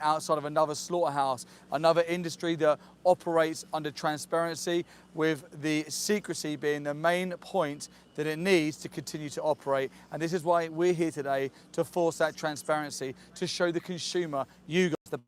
outside of another slaughterhouse, another industry that operates under transparency, with the secrecy being the main point that it needs to continue to operate. And this is why we're here today, to force that transparency, to show the consumer, you guys, the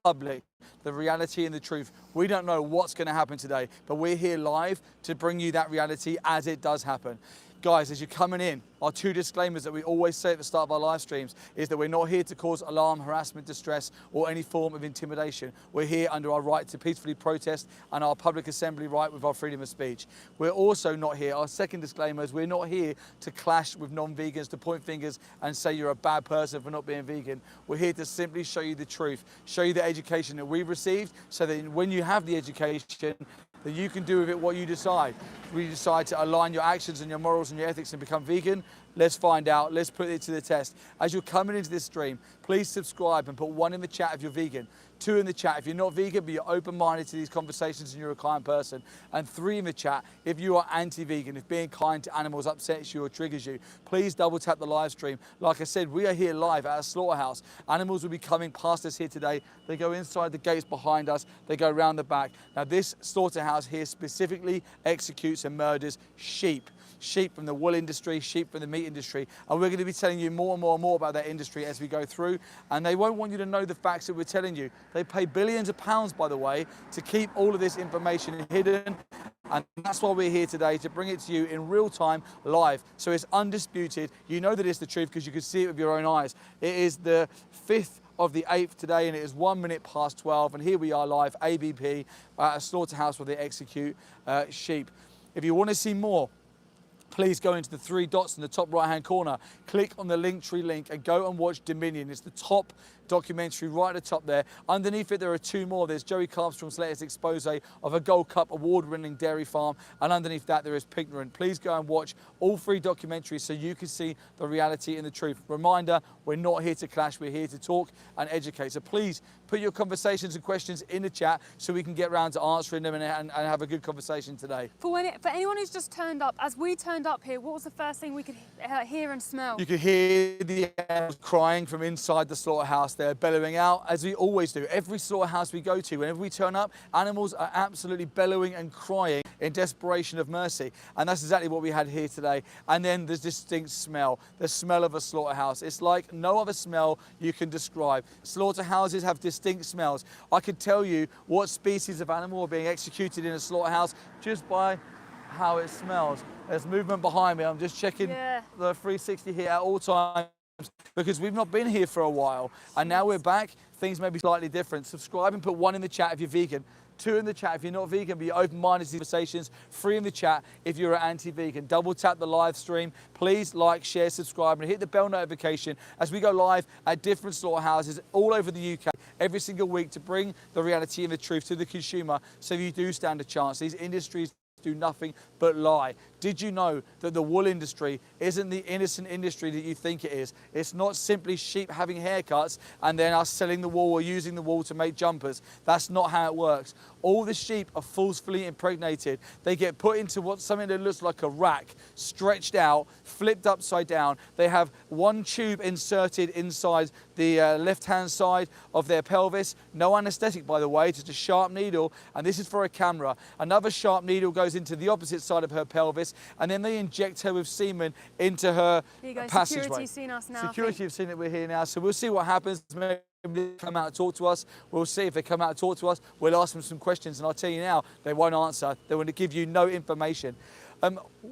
public, the reality and the truth. We don't know what's going to happen today, but we're here live to bring you that reality as it does happen. Guys, as you're coming in, our two disclaimers that we always say at the start of our live streams is that we're not here to cause alarm, harassment, distress, or any form of intimidation. We're here under our right to peacefully protest and our public assembly right with our freedom of speech. We're also not here, our second disclaimer is we're not here to clash with non-vegans, to point fingers and say you're a bad person for not being vegan. We're here to simply show you the truth, show you the education that we've received, so that when you have the education, that you can do with it what you decide. If you decide to align your actions and your morals and your ethics and become vegan, let's find out, let's put it to the test. As you're coming into this stream, please subscribe and put 1 in the chat if you're vegan, 2 in the chat if you're not vegan but you're open-minded to these conversations and you're a kind person, and 3 in the chat if you are anti-vegan, if being kind to animals upsets you or triggers you. Please double tap the live stream. Like I said, we are here live at a slaughterhouse. Animals will be coming past us here today. They go inside the gates behind us, they go around the back. Now this slaughterhouse here specifically executes and murders sheep. Sheep from the wool industry, sheep from the meat industry. And we're going to be telling you more and more and more about that industry as we go through. And they won't want you to know the facts that we're telling you. They pay billions of pounds, by the way, to keep all of this information hidden. And that's why we're here today, to bring it to you in real time, live. So it's undisputed. You know that it's the truth because you can see it with your own eyes. It is the 5th of the 8th today, and it is 1 minute past 12. And here we are live, ABP, at a slaughterhouse where they execute sheep. If you want to see more, please go into the 3 dots in the top right-hand corner, click on the Linktree link and go and watch Dominion. It's the top documentary right at the top there. Underneath it, there are 2 more. There's Joey Armstrong's latest expose of a Gold Cup award-winning dairy farm, and underneath that, there is Pignorant. Please go and watch all 3 documentaries so you can see the reality and the truth. Reminder, we're not here to clash, we're here to talk and educate. So please put your conversations and questions in the chat so we can get around to answering them and have a good conversation today. For anyone who's just turned up, as we turned up here, what was the first thing we could hear and smell? You could hear the animals crying from inside the slaughterhouse. They're bellowing out, as we always do. Every slaughterhouse we go to, whenever we turn up, animals are absolutely bellowing and crying in desperation of mercy. And that's exactly what we had here today. And then there's distinct smell, the smell of a slaughterhouse. It's like no other smell you can describe. Slaughterhouses have distinct smells. I could tell you what species of animal are being executed in a slaughterhouse just by how it smells. There's movement behind me. I'm just checking the 360 here at all times because we've not been here for a while. And now we're back. Things may be slightly different. Subscribe and put 1 in the chat if you're vegan. 2 in the chat if you're not vegan, but you're open-minded to conversations. 3 in the chat if you're anti-vegan. Double tap the live stream. Please like, share, subscribe, and hit the bell notification as we go live at different slaughterhouses all over the UK every single week to bring the reality and the truth to the consumer so you do stand a chance. These industries do nothing but lie. Did you know that the wool industry isn't the innocent industry that you think it is? It's not simply sheep having haircuts and then us selling the wool or using the wool to make jumpers. That's not how it works. All the sheep are forcefully impregnated. They get put into something that looks like a rack, stretched out, flipped upside down. They have 1 tube inserted inside the left-hand side of their pelvis. No anesthetic, by the way, just a sharp needle, and this is for a camera. Another sharp needle goes into the opposite side of her pelvis, and then they inject her with semen into her passageway. Security's seen us now. Security have seen that we're here now, so we'll see what happens. Maybe they come out and talk to us. We'll see if they come out and talk to us. We'll ask them some questions, and I'll tell you now, they won't answer. They want to give you no information.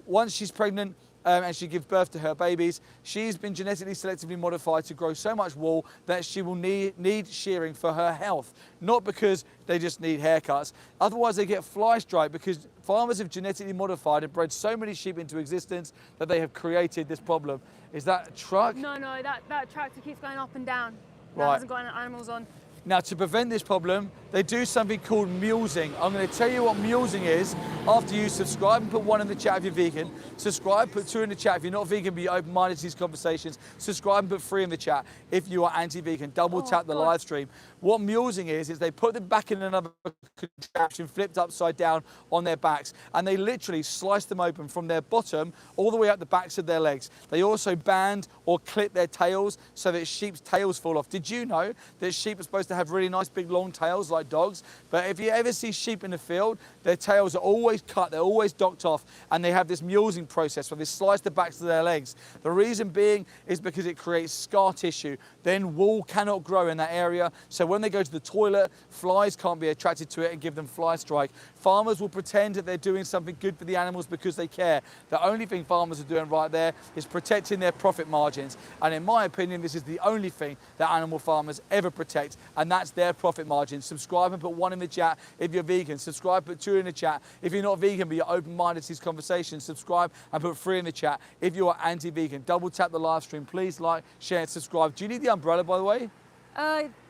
Once she's pregnant, and she gives birth to her babies, she's been genetically selectively modified to grow so much wool that she will need shearing for her health, not because they just need haircuts. Otherwise they get fly strike because farmers have genetically modified and bred so many sheep into existence that they have created this problem. Is that a truck? No, that tractor keeps going up and down. Right. That hasn't got any animals on. Now, to prevent this problem, they do something called mulesing. I'm going to tell you what mulesing is after you subscribe and put 1 in the chat if you're vegan. Subscribe, put 2 in the chat if you're not vegan, but you're open-minded to these conversations. Subscribe and put 3 in the chat if you are anti-vegan. Double tap the live stream. What mulesing is they put them back in another contraption, flipped upside down on their backs, and they literally slice them open from their bottom all the way up the backs of their legs. They also band or clip their tails so that sheep's tails fall off. Did you know that sheep are supposed to have really nice big long tails like dogs, but if you ever see sheep in the field, their tails are always cut, they're always docked off, and they have this mulesing process where they slice the backs of their legs. The reason being is because it creates scar tissue. Then wool cannot grow in that area, so when they go to the toilet, flies can't be attracted to it and give them fly strike. Farmers will pretend that they're doing something good for the animals because they care. The only thing farmers are doing right there is protecting their profit margins. And in my opinion, this is the only thing that animal farmers ever protect, and that's their profit margin. Subscribe and put 1 in the chat if you're vegan. Subscribe, put 2 in the chat if you're not vegan but you're open-minded to these conversations. Subscribe and put 3 in the chat if you are anti-vegan. Double tap the live stream. Please like, share and subscribe. Do you need the umbrella, by the way?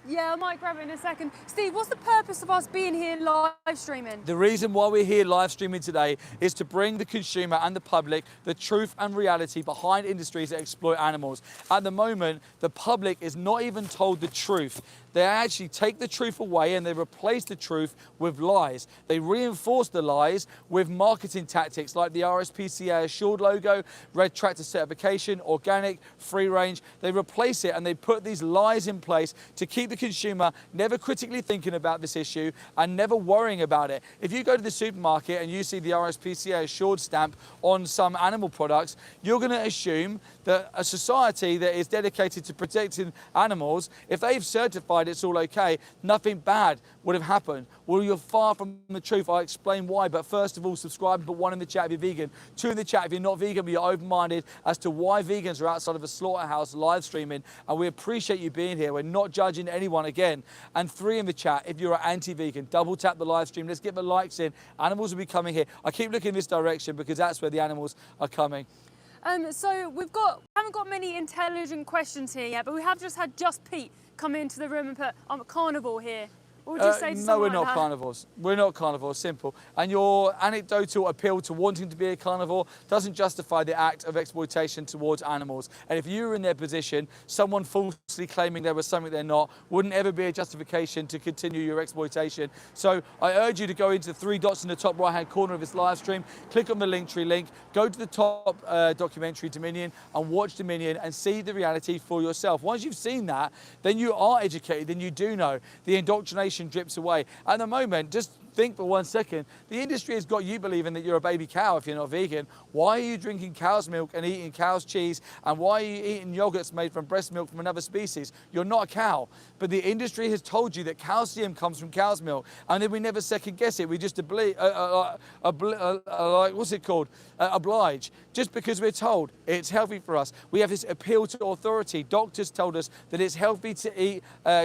Yeah, I might grab it in a second. Steve, what's the purpose of us being here live streaming? The reason why we're here live streaming today is to bring the consumer and the public the truth and reality behind industries that exploit animals. At the moment, the public is not even told the truth. They actually take the truth away and they replace the truth with lies. They reinforce the lies with marketing tactics like the RSPCA Assured logo, Red Tractor certification, organic, free range. They replace it and they put these lies in place to keep the consumer never critically thinking about this issue and never worrying about it. If you go to the supermarket and you see the RSPCA Assured stamp on some animal products, you're going to assume that a society that is dedicated to protecting animals, if they've certified it's all okay, nothing bad would have happened. Well, you're far from the truth. I'll explain why, but first of all, subscribe and put 1 in the chat if you're vegan, 2 in the chat if you're not vegan but you're open-minded as to why vegans are outside of a slaughterhouse live streaming, and we appreciate you being here. We're not judging anyone again. And 3 in the chat if you're anti-vegan. Double tap the live stream. Let's get the likes in. Animals will be coming here. I keep looking in this direction because that's where the animals are coming. So haven't got many intelligent questions here yet, but we have just had Just Pete come into the room and put, I'm a carnivore here. What would you say to No, someone we're like not that? carnivores. We're not carnivores, simple. And your anecdotal appeal to wanting to be a carnivore doesn't justify the act of exploitation towards animals. And if you were in their position, someone falsely claiming there was something they're not wouldn't ever be a justification to continue your exploitation. So I urge you to go into the 3 dots in the top right-hand corner of this live stream, click on the Linktree link, go to the top documentary Dominion and watch Dominion and see the reality for yourself. Once you've seen that, then you are educated, then you do know. The indoctrination drips away. At the moment, just think for 1 second, the industry has got you believing that you're a baby cow if you're not vegan. Why are you drinking cow's milk and eating cow's cheese? And why are you eating yogurts made from breast milk from another species? You're not a cow. But the industry has told you that calcium comes from cow's milk, and then we never second guess it. We just oblige, just because we're told it's healthy for us. We have this appeal to authority. Doctors told us that it's healthy to eat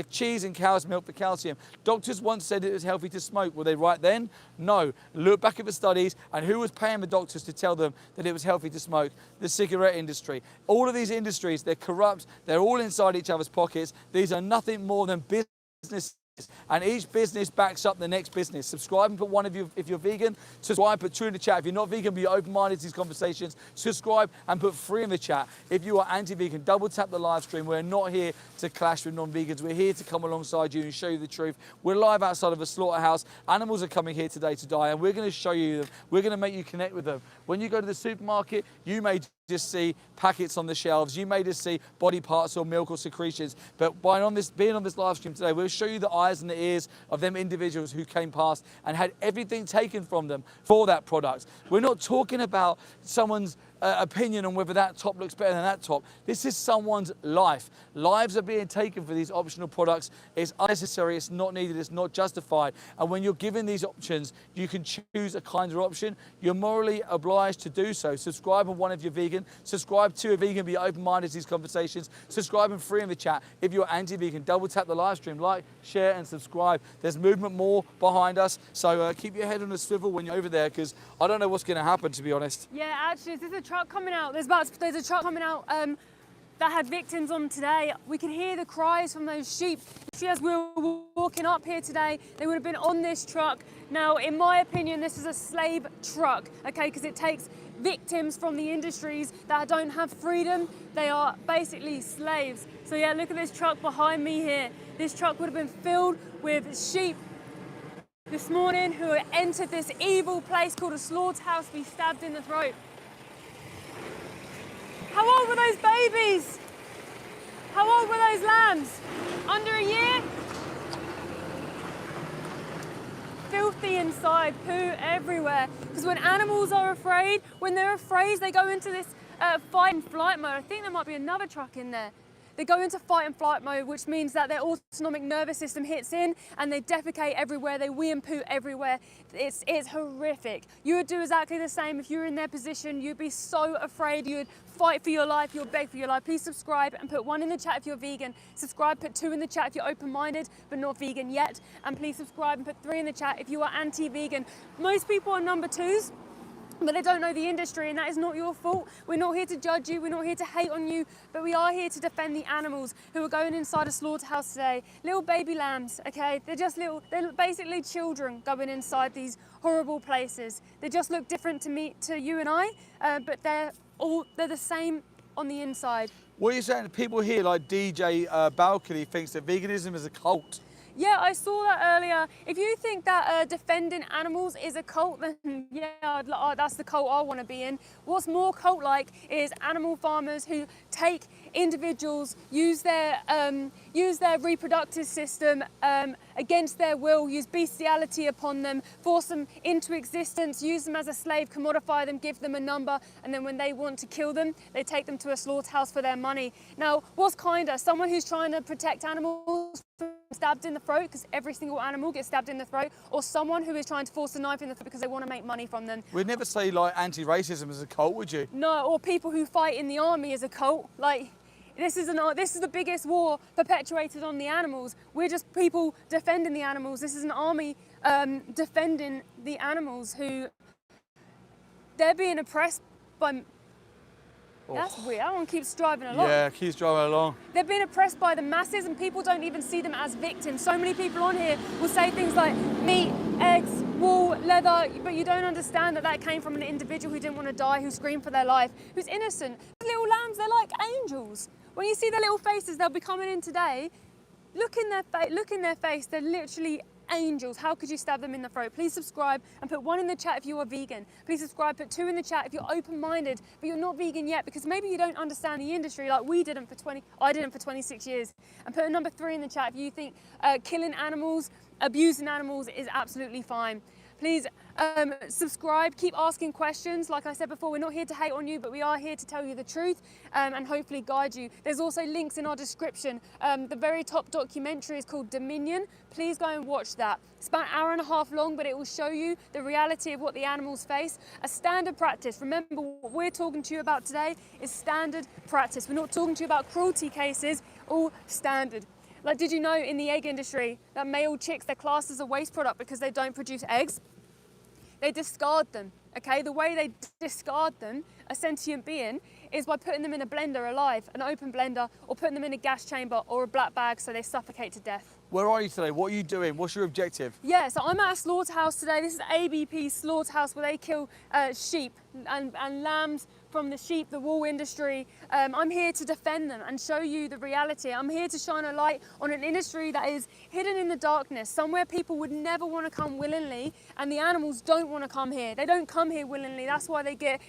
cheese and cow's milk for calcium. Doctors once said it was healthy to smoke. Were they right then? No. Look back at the studies, and who was paying the doctors to tell them that it was healthy to smoke? The cigarette industry. All of these industries, they're corrupt. They're all inside each other's pockets. These are nothing more than business. And each business backs up the next business. Subscribe and put 1 if you're vegan. Subscribe, put 2 in the chat if you're not vegan but you're open-minded to these conversations. Subscribe and put 3 in the chat if you are anti-vegan. Double tap the live stream. We're not here to clash with non-vegans. We're here to come alongside you and show you the truth. We're live outside of a slaughterhouse. Animals are coming here today to die, and we're going to show you them. We're going to make you connect with them. When you go to the supermarket, you may just see packets on the shelves. You may just see body parts or milk or secretions. But being on this live stream today, we'll show you the eyes and the ears of them individuals who came past and had everything taken from them for that product. We're not talking about someone's opinion on whether that top looks better than that top. This is someone's life. Lives are being taken for these optional products. It's unnecessary, it's not needed, it's not justified. And when you're given these options, you can choose a kinder option. You're morally obliged to do so. Subscribe and 1 if you're vegan. Subscribe to a vegan, be open-minded to these conversations. Subscribe and 3 in the chat if you're anti-vegan. Double tap the live stream, like, share and subscribe. There's movement more behind us, so keep your head on a swivel when you're over there, because I don't know what's going to happen, to be honest. Yeah, actually, there's a truck coming out. There's a truck coming out that had victims on today. We can hear the cries from those sheep. As we were walking up here today, they would have been on this truck. Now, in my opinion, this is a slave truck, okay, because it takes victims from the industries that don't have freedom. They are basically slaves. So yeah, look at this truck behind me here. This truck would have been filled with sheep this morning who entered this evil place called a slaughterhouse to be stabbed in the throat. How old were those babies? How old were those lambs? Under a year? inside, poo everywhere. Because when animals are afraid, when they're afraid, they go into this fight and flight mode. I think there might be another truck in there. They go into fight and flight mode, which means that their autonomic nervous system hits in and they defecate everywhere, they wee and poo everywhere. It's horrific. You would do exactly the same if you were in their position. You'd be so afraid, you'd fight for your life, you'd beg for your life. Please subscribe and put 1 in the chat if you're vegan. Subscribe, put 2 in the chat if you're open-minded but not vegan yet. And please subscribe and put 3 in the chat if you are anti-vegan. Most people are number 2s. But they don't know the industry, and that is not your fault. We're not here to judge you, we're not here to hate on you, but we are here to defend the animals who are going inside a slaughterhouse today. Little baby lambs, okay? They're basically children going inside these horrible places. They just look different to you and I, but they're the same on the inside. What are you saying? People here like DJ Balcony thinks that veganism is a cult. Yeah, I saw that earlier. If you think that defending animals is a cult, then yeah, that's the cult I want to be in. What's more cult-like is animal farmers who take individuals, use their reproductive system against their will, use bestiality upon them, force them into existence, use them as a slave, commodify them, give them a number, and then when they want to kill them, they take them to a slaughterhouse for their money. Now, what's kinder? Someone who's trying to protect animals from stabbed in the throat, because every single animal gets stabbed in the throat, or someone who is trying to force a knife in the throat because they want to make money from them. We'd never say like anti-racism is a cult, would you? No, or people who fight in the army is a cult. Like, this is the biggest war perpetuated on the animals. We're just people defending the animals. This is an army defending the animals who they're being oppressed by. That's weird. That one keeps driving along. Yeah, keeps driving along. They're being oppressed by the masses and people don't even see them as victims. So many people on here will say things like meat, eggs, wool, leather, but you don't understand that that came from an individual who didn't want to die, who screamed for their life, who's innocent. The little lambs, they're like angels. When you see their little faces, they'll be coming in today. Look in their face, they're literally angels. How could you stab them in the throat? Please subscribe and put 1 in the chat if you are vegan. Please subscribe, put 2 in the chat if you're open-minded, but you're not vegan yet, because maybe you don't understand the industry like I didn't for 26 years. And put a number 3 in the chat if you think killing animals, abusing animals is absolutely fine. Please subscribe, keep asking questions. Like I said before, we're not here to hate on you, but we are here to tell you the truth and hopefully guide you. There's also links in our description. The very top documentary is called Dominion. Please go and watch that. It's about an hour and a half long, but it will show you the reality of what the animals face. A standard practice. Remember, what we're talking to you about today is standard practice. We're not talking to you about cruelty cases, all standard. Like, did you know in the egg industry that male chicks, they're classed as a waste product because they don't produce eggs? They discard them, okay? The way they discard them, a sentient being, is by putting them in a blender alive, an open blender, or putting them in a gas chamber or a black bag so they suffocate to death. Where are you today? What are you doing? What's your objective? Yeah, so I'm at a slaughterhouse today. This is ABP slaughterhouse where they kill sheep and lambs from the sheep, the wool industry. I'm here to defend them and show you the reality. I'm here to shine a light on an industry that is hidden in the darkness, somewhere people would never want to come willingly, and the animals don't want to come here. They don't come here willingly. That's why they get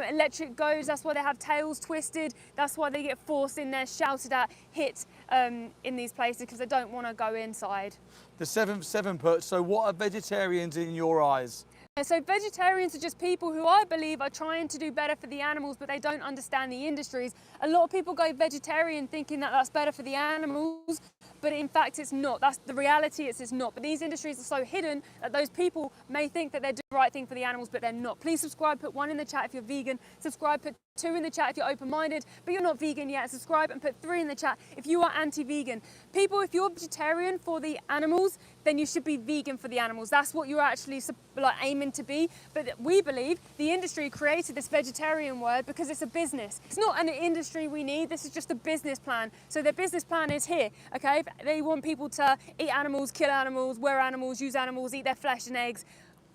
electric goads, that's why they have tails twisted, that's why they get forced in there, shouted at, hit in these places, because they don't want to go inside. The seven put, so what are vegetarians in your eyes? So vegetarians are just people who I believe are trying to do better for the animals, but they don't understand the industries. A lot of people go vegetarian thinking that that's better for the animals, but in fact it's not. That's the reality, it's not. But these industries are so hidden that those people may think that they're doing the right thing for the animals, but they're not. Please subscribe, put 1 in the chat if you're vegan. Subscribe, put 2 in the chat if you're open-minded, but you're not vegan yet. Subscribe and put 3 in the chat if you are anti-vegan. People, if you're vegetarian for the animals, then you should be vegan for the animals. That's what you're actually like aiming to be. But we believe the industry created this vegetarian word because it's a business. It's not an industry we need. This is just a business plan. So their business plan is here, okay? They want people to eat animals, kill animals, wear animals, use animals, eat their flesh and eggs.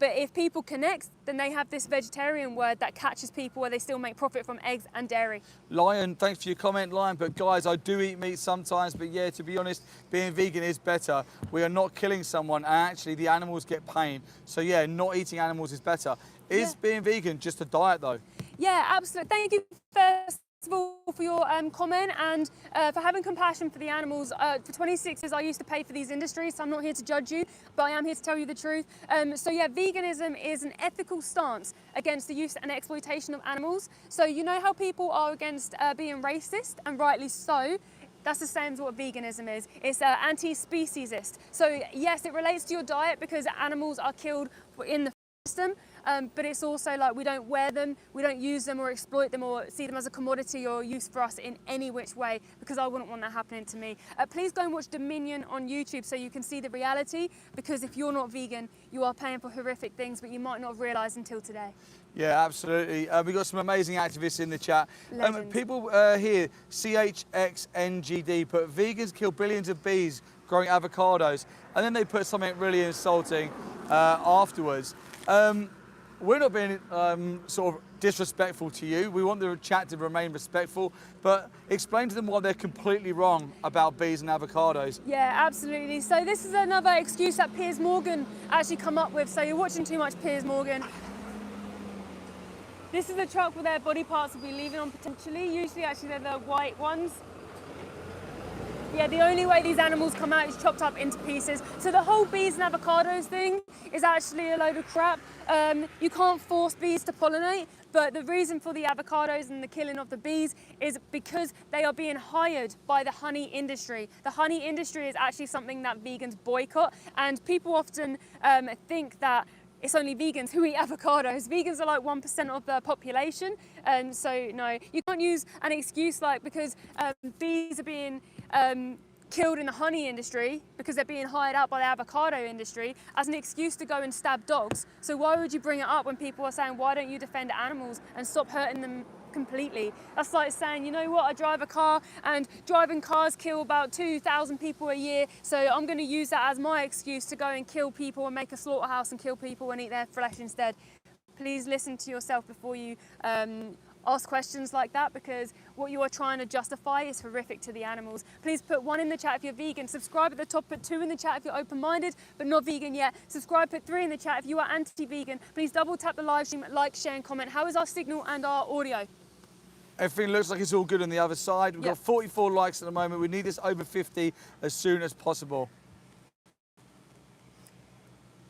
But if people connect, then they have this vegetarian word that catches people where they still make profit from eggs and dairy. Lion, thanks for your comment, Lion. But guys, I do eat meat sometimes, but yeah, to be honest, being vegan is better. We are not killing someone, and actually the animals get pain. So yeah, not eating animals is better. Is being vegan just a diet though? Yeah, absolutely. Thank you for of all, for your comment and for having compassion for the animals. For 26 years, I used to pay for these industries, so I'm not here to judge you, but I am here to tell you the truth. So yeah, veganism is an ethical stance against the use and exploitation of animals. So you know how people are against being racist, and rightly so. That's the same as what veganism is. It's anti-speciesist. So yes, it relates to your diet because animals are killed in the system, but it's also like we don't wear them, we don't use them or exploit them or see them as a commodity or use for us in any which way, because I wouldn't want that happening to me. Please go and watch Dominion on YouTube so you can see the reality, because if you're not vegan, you are paying for horrific things, but you might not have realised until today. Yeah, absolutely. We've got some amazing activists in the chat. People here, CHXNGD, put vegans kill billions of bees growing avocados, and then they put something really insulting afterwards. We're not being sort of disrespectful to you. We want the chat to remain respectful, but explain to them why they're completely wrong about bees and avocados. Yeah, absolutely. So this is another excuse that Piers Morgan actually come up with. So you're watching too much Piers Morgan. This is the truck where their body parts will be leaving on potentially. Usually actually they're the white ones. Yeah, the only way these animals come out is chopped up into pieces. So the whole bees and avocados thing is actually a load of crap. You can't force bees to pollinate, but the reason for the avocados and the killing of the bees is because they are being hired by the honey industry. The honey industry is actually something that vegans boycott, and people often think that it's only vegans who eat avocados. Vegans are like 1% of the population. So no, you can't use an excuse like because bees are being killed in the honey industry because they're being hired out by the avocado industry as an excuse to go and stab dogs. So why would you bring it up when people are saying, why don't you defend animals and stop hurting them completely? That's like saying, you know what, I drive a car and driving cars kill about 2,000 people a year, so I'm going to use that as my excuse to go and kill people and make a slaughterhouse and kill people and eat their flesh instead. Please listen to yourself before you ask questions like that, because what you are trying to justify is horrific to the animals. Please put 1 in the chat if you're vegan. Subscribe at the top, put 2 in the chat if you're open-minded but not vegan yet. Subscribe, put 3 in the chat if you are anti-vegan. Please double tap the live stream, like, share and comment. How is our signal and our audio? Everything looks like it's all good on the other side. We've got 44 likes at the moment. We need this over 50 as soon as possible.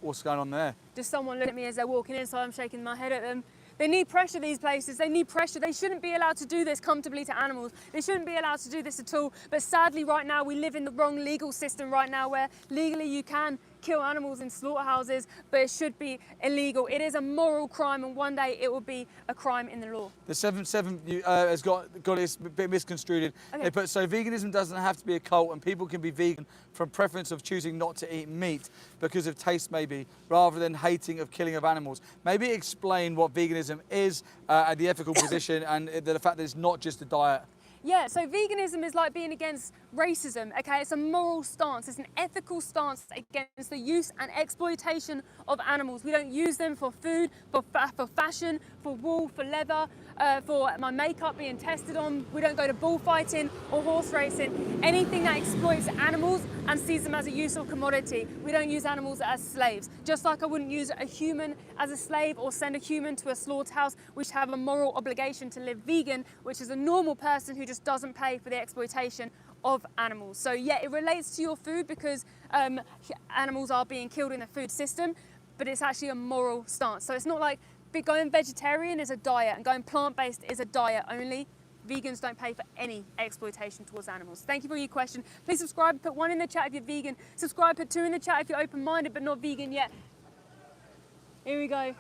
What's going on there? Just someone looked at me as they're walking in, so I'm shaking my head at them. They need pressure, these places. They need pressure. They shouldn't be allowed to do this comfortably to animals. They shouldn't be allowed to do this at all. But sadly, right now, we live in the wrong legal system right now where legally you can kill animals in slaughterhouses, but it should be illegal. It is a moral crime, and one day it will be a crime in the law. The 7-7 has got it a bit misconstrued. Okay. They put, so veganism doesn't have to be a cult, and people can be vegan from preference of choosing not to eat meat because of taste maybe, rather than hating of killing of animals. Maybe explain what veganism is and the ethical position and the fact that it's not just a diet. Yeah, so veganism is like being against racism, okay? It's a moral stance, it's an ethical stance against the use and exploitation of animals. We don't use them for food, for fashion, for wool, for leather, for my makeup being tested on. We don't go to bullfighting or horse racing. Anything that exploits animals and sees them as a useful commodity. We don't use animals as slaves. Just like I wouldn't use a human as a slave or send a human to a slaughterhouse, which have a moral obligation to live vegan, which is a normal person who just doesn't pay for the exploitation of animals. So yeah, it relates to your food because animals are being killed in the food system, but it's actually a moral stance. So it's not like going vegetarian is a diet and going plant-based is a diet only. Vegans don't pay for any exploitation towards animals. Thank you for your question. Please subscribe, put 1 in the chat if you're vegan. Subscribe, put 2 in the chat if you're open-minded but not vegan yet. Here we go.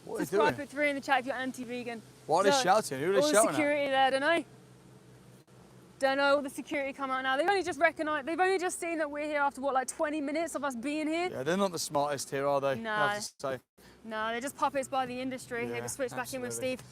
What are they Subscribe, doing? put 3 in the chat if you're anti-vegan. What are they shouting? Who are they all shouting the security there, don't know. Don't know, all the security come out now. They've only just recognised, they've only just seen that we're here after what, like 20 minutes of us being here? Yeah, they're not the smartest here, are they? No. I have to say. No, they're just puppets by the industry. Yeah, Here, we switch back in with absolutely. Steve.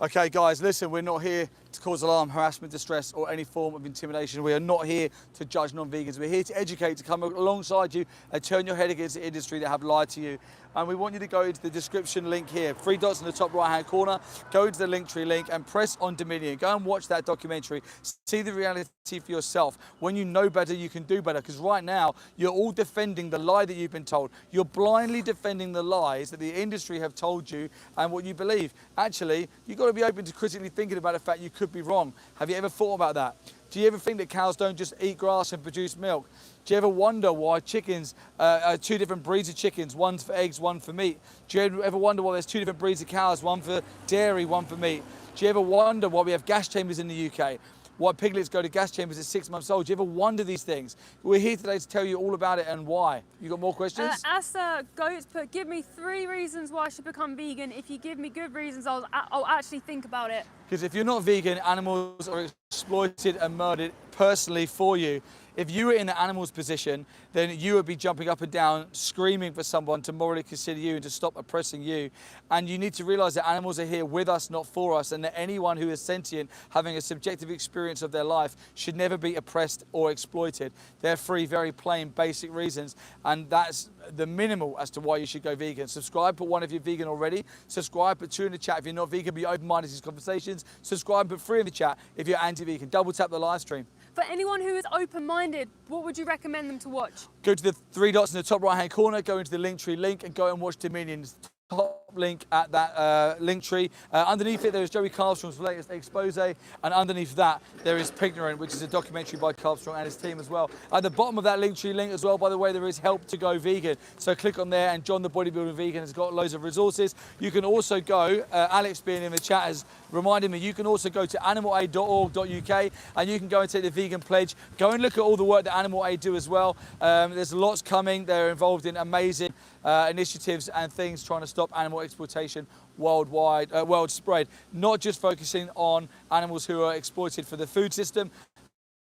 Okay, guys, listen, we're not here to cause alarm, harassment, distress, or any form of intimidation. We are not here to judge non-vegans. We're here to educate, to come alongside you and turn your head against the industry that have lied to you. And we want you to go into the description link here, 3 dots in the top right-hand corner, go into the Linktree link and press on Dominion. Go and watch that documentary. See the reality for yourself. When you know better, you can do better. Because right now, you're all defending the lie that you've been told. You're blindly defending the lies that the industry have told you and what you believe. Actually, you've got to be open to critically thinking about the fact you could be wrong. Have you ever thought about that? Do you ever think that cows don't just eat grass and produce milk? Do you ever wonder why chickens are two different breeds of chickens, one's for eggs, one for meat? Do you ever wonder why there's two different breeds of cows, one for dairy, one for meat? Do you ever wonder why we have gas chambers in the UK? Why piglets go to gas chambers at 6 months old? Do you ever wonder these things? We're here today to tell you all about it and why. You got more questions? Asa Goats put, give me 3 reasons why I should become vegan. If you give me good reasons, I'll actually think about it. Because if you're not vegan, animals are exploited and murdered personally for you. If you were in the animal's position, then you would be jumping up and down, screaming for someone to morally consider you and to stop oppressing you. And you need to realize that animals are here with us, not for us, and that anyone who is sentient, having a subjective experience of their life, should never be oppressed or exploited. They're 3 very plain, basic reasons, and that's the minimal as to why you should go vegan. Subscribe, put 1 if you're vegan already. Subscribe, put 2 in the chat if you're not vegan, be open-minded to these conversations. Subscribe, put 3 in the chat if you're anti-vegan. Double tap the live stream. For anyone who is open-minded, what would you recommend them to watch? Go to the 3 dots in the top right-hand corner, go into the Linktree link and go and watch Dominion's top link at that link tree. Underneath it, there is Joey Carlstrong's latest expose, and underneath that, there is Pignorant, which is a documentary by Carlstrong and his team as well. At the bottom of that Linktree link as well, by the way, there is Help to Go Vegan. So click on there, and John the Bodybuilder Vegan has got loads of resources. You can also go, Alex being in the chat has reminded me, you can also go to animalaid.org.uk and you can go and take the vegan pledge. Go and look at all the work that Animal Aid do as well. There's lots coming. They're involved in amazing initiatives and things trying to stop animal exploitation worldwide, world spread, not just focusing on animals who are exploited for the food system,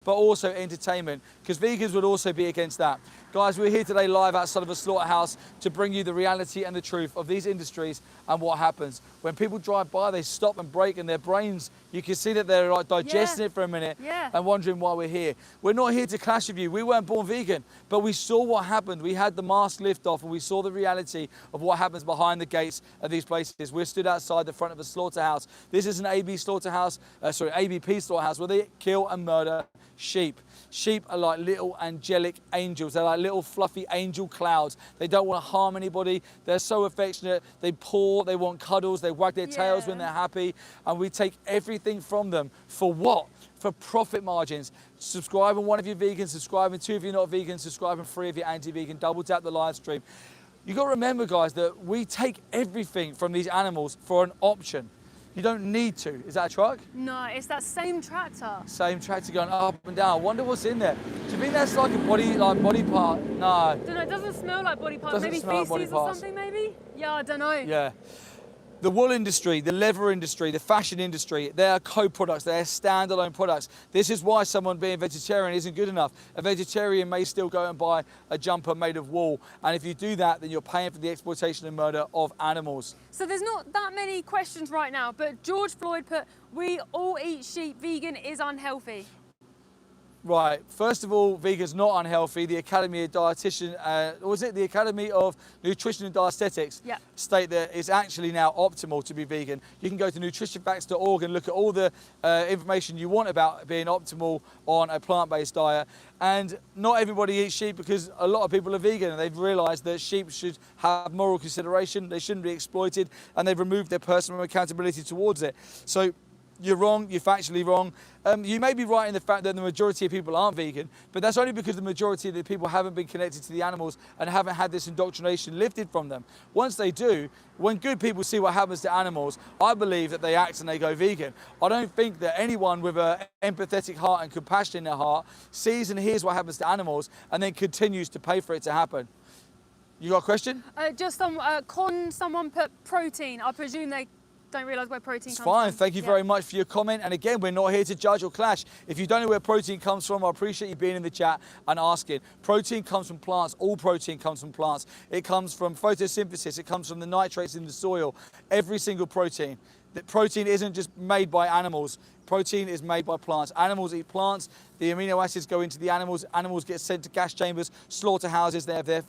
but also entertainment, because vegans would also be against that. Guys, we're here today live outside of a slaughterhouse to bring you the reality and the truth of these industries and what happens. When people drive by, they stop and brake, and their brains, you can see that they're like digesting it for a minute and wondering why we're here. We're not here to clash with you. We weren't born vegan, but we saw what happened. We had the mask lift off and we saw the reality of what happens behind the gates of these places. We're stood outside the front of a slaughterhouse. This is an ABP slaughterhouse where they kill and murder sheep. Sheep are like little angelic angels. They're like little fluffy angel clouds. They don't want to harm anybody. They're so affectionate. They paw, they want cuddles, they wag their tails when they're happy. And we take everything from them. For what? For profit margins. Subscribe and 1 if you're vegan, subscribe and 2 if you're not vegan, subscribe and 3 if you're anti-vegan. Double tap the live stream. You got to remember, guys, that we take everything from these animals for an option. You don't need to. Is that a truck? No, it's that same tractor. Same tractor going up and down. I wonder what's in there. Do you think that's like a body part? No. I don't know, it doesn't smell like body parts. Maybe feces or something, maybe? Yeah, I don't know. Yeah. The wool industry, the leather industry, the fashion industry, they are co-products, they are standalone products. This is why someone being vegetarian isn't good enough. A vegetarian may still go and buy a jumper made of wool. And if you do that, then you're paying for the exploitation and murder of animals. So there's not that many questions right now, but George Floyd put, we all eat sheep, vegan is unhealthy. Right, first of all, vegan's not unhealthy. The Academy of Dietitian, the Academy of Nutrition and Dietetics state that it's actually now optimal to be vegan. You can go to nutritionfacts.org and look at all the information you want about being optimal on a plant-based diet. And not everybody eats sheep because a lot of people are vegan and they've realised that sheep should have moral consideration, they shouldn't be exploited, and they've removed their personal accountability towards it. So you're wrong, you're factually wrong. You may be right in the fact that the majority of people aren't vegan, but that's only because the majority of the people haven't been connected to the animals and haven't had this indoctrination lifted from them. Once they do, when good people see what happens to animals, I believe that they act and they go vegan. I don't think that anyone with an empathetic heart and compassion in their heart sees and hears what happens to animals and then continues to pay for it to happen. You got a question? Someone put protein. I presume they don't realise where protein comes from. It's fine. Thank you very much for your comment. And again, we're not here to judge or clash. If you don't know where protein comes from, I appreciate you being in the chat and asking. Protein comes from plants. All protein comes from plants. It comes from photosynthesis. It comes from the nitrates in the soil. Every single protein. That protein isn't just made by animals. Protein is made by plants. Animals eat plants. The amino acids go into the animals. Animals get sent to gas chambers, slaughterhouses. They have their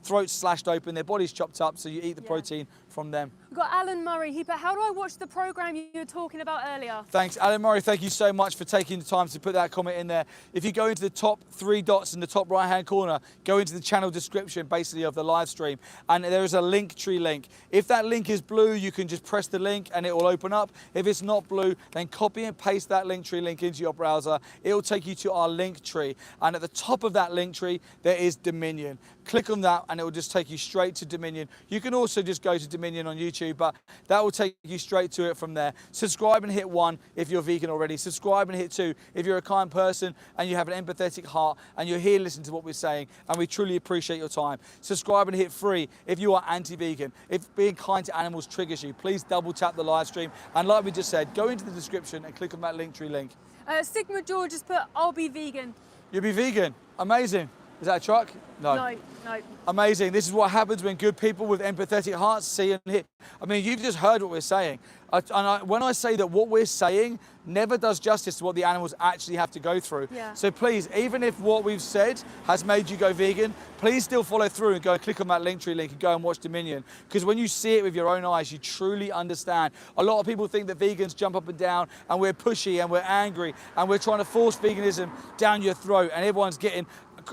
throats slashed open, their bodies chopped up, so you eat the protein from them. We've got Alan Murray. He put, how do I watch the programme you were talking about earlier? Thanks, Alan Murray. Thank you so much for taking the time to put that comment in there. If you go into the top 3 dots in the top right-hand corner, go into the channel description, basically, of the live stream, and there is a Linktree link. If that link is blue, you can just press the link and it will open up. If it's not blue, then copy and paste that Linktree link into your browser. It will take you to our Linktree, and at the top of that Linktree, there is Dominion. Click on that and it will just take you straight to Dominion. You can also just go to Dominion on YouTube, but that will take you straight to it from there. Subscribe and hit 1 if you're vegan already. Subscribe and hit 2 if you're a kind person and you have an empathetic heart and you're here listening to what we're saying, and we truly appreciate your time. Subscribe and hit 3 if you are anti-vegan. If being kind to animals triggers you, please double tap the live stream. And like we just said, go into the description and click on that Linktree link. Sigma George has put, I'll be vegan. You'll be vegan. Amazing. Is that a truck? No. No, no. Amazing. This is what happens when good people with empathetic hearts see and hear. I mean, you've just heard what we're saying. When I say that what we're saying never does justice to what the animals actually have to go through. Yeah. So please, even if what we've said has made you go vegan, please still follow through and go and click on that Linktree link and go and watch Dominion. Because when you see it with your own eyes, you truly understand. A lot of people think that vegans jump up and down and we're pushy and we're angry and we're trying to force veganism down your throat and everyone's getting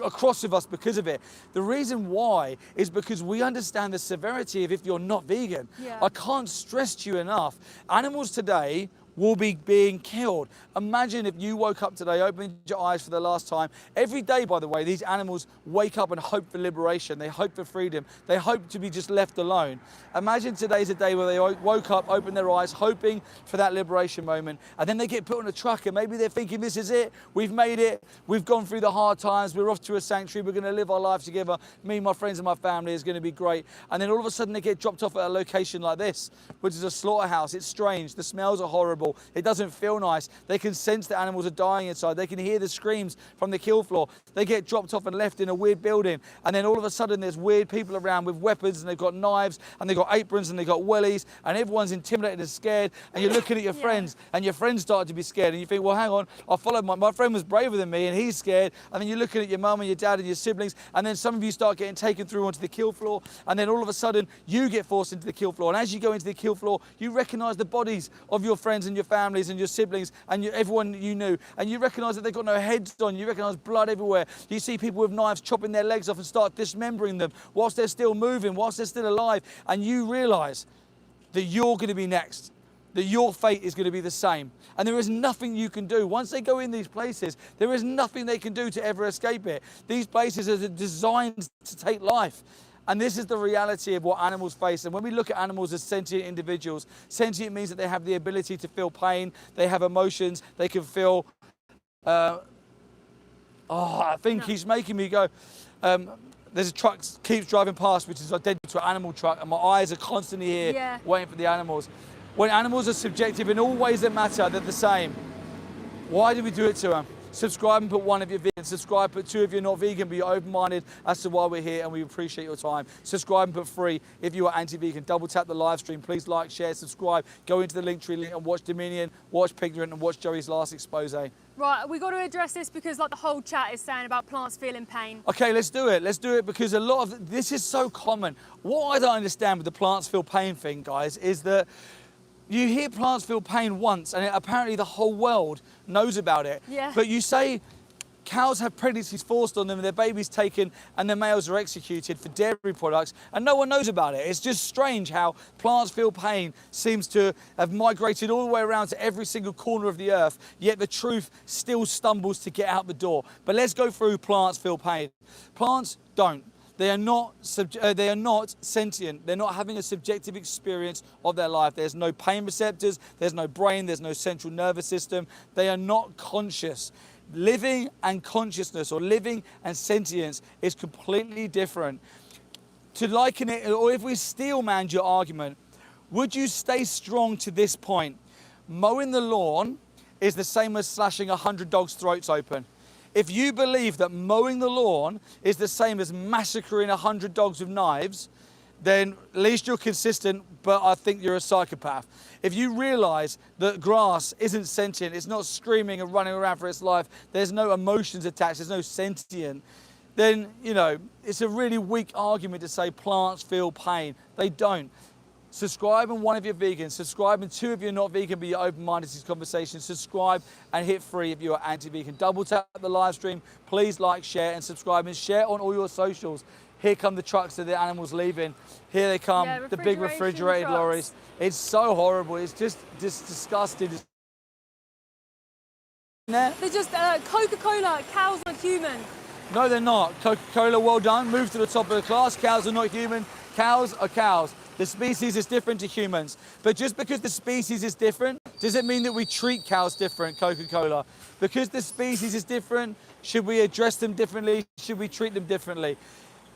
across with us because of it. The reason why is because we understand the severity of if you're not vegan. Yeah. I can't stress to you enough. Animals today will be being killed. Imagine if you woke up today, opened your eyes for the last time. Every day, by the way, these animals wake up and hope for liberation. They hope for freedom. They hope to be just left alone. Imagine today's a day where they woke up, opened their eyes, hoping for that liberation moment, and then they get put on a truck and maybe they're thinking, this is it, we've made it, we've gone through the hard times, we're off to a sanctuary, we're gonna live our life together, me, my friends and my family, is gonna be great. And then all of a sudden they get dropped off at a location like this, which is a slaughterhouse. It's strange, the smells are horrible, it doesn't feel nice. They can sense that animals are dying inside. They can hear the screams from the kill floor. They get dropped off and left in a weird building. And then all of a sudden there's weird people around with weapons and they've got knives and they've got aprons and they've got wellies and everyone's intimidated and scared. And you're looking at your friends and your friends start to be scared. And you think, well, hang on, I followed my friend was braver than me and he's scared. And then you're looking at your mum and your dad and your siblings. And then some of you start getting taken through onto the kill floor. And then all of a sudden you get forced into the kill floor. And as you go into the kill floor, you recognize the bodies of your friends and your families and your siblings and everyone you knew, and you recognise that they've got no heads on, you recognise blood everywhere. You see people with knives chopping their legs off and start dismembering them whilst they're still moving, whilst they're still alive, and you realise that you're going to be next, that your fate is going to be the same. And there is nothing you can do. Once they go in these places, there is nothing they can do to ever escape it. These places are designed to take life. And this is the reality of what animals face. And when we look at animals as sentient individuals, sentient means that they have the ability to feel pain, they have emotions, they can feel, I think he's making me go, there's a truck keeps driving past which is identical to an animal truck and my eyes are constantly here waiting for the animals. When animals are subjective in all ways that matter, they're the same. Why do we do it to them? Subscribe and put 1 if you're vegan. Subscribe, put 2 if you're not vegan, but you're open-minded as to why we're here and we appreciate your time. Subscribe and put 3 if you are anti-vegan. Double tap the live stream. Please like, share, subscribe. Go into the Linktree link and watch Dominion, watch Pignorant and watch Joey's last expose. Right, we've got to address this because like the whole chat is saying about plants feeling pain. Okay, let's do it. Let's do it because a lot of this is so common. What I don't understand with the plants feel pain thing, guys, is that you hear plants feel pain once and apparently the whole world knows about it. Yeah. But you say cows have pregnancies forced on them and their babies taken and their males are executed for dairy products and no one knows about it. It's just strange how plants feel pain seems to have migrated all the way around to every single corner of the earth, yet the truth still stumbles to get out the door. But let's go through plants feel pain. Plants don't. They are not sentient. They're not having a subjective experience of their life. There's no pain receptors, there's no brain, there's no central nervous system. They are not conscious. Living and consciousness or living and sentience is completely different. To liken it, or if we steel-manned your argument, would you stay strong to this point? Mowing the lawn is the same as slashing 100 dogs' throats open. If you believe that mowing the lawn is the same as massacring 100 dogs with knives, then at least you're consistent, but I think you're a psychopath. If you realise that grass isn't sentient, it's not screaming and running around for its life, there's no emotions attached, there's no sentient, then, you know, it's a really weak argument to say plants feel pain. They don't. Subscribe and one if you're vegan, subscribe and two if you're not vegan but you're open-minded to this conversation, subscribe and hit 3 if you're anti-vegan. Double tap the live stream, please like, share and subscribe and share on all your socials. Here come the trucks that the animals leaving. Here they come, Yeah, the big refrigerated trucks. lorries. It's so horrible, it's just disgusting. They're just Coca-Cola, cows aren't human. No, they're not. Coca-Cola, well done. Move to the top of the class. Cows are not human. Cows are cows. The species is different to humans. But just because the species is different, does it mean that we treat cows different, Coca-Cola? Because the species is different, should we address them differently? Should we treat them differently?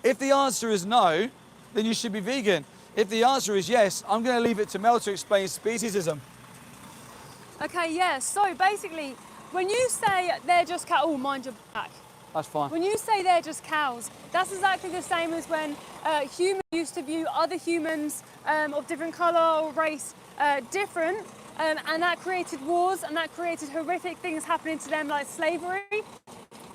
If the answer is no, then you should be vegan. If the answer is yes, I'm going to leave it to Mel to explain speciesism. Okay, yeah, so basically, when you say they're just cows, oh, mind your back. That's fine. When you say they're just cows, that's exactly the same as when humans used to view other humans of different colour or race different, and that created wars and that created horrific things happening to them like slavery.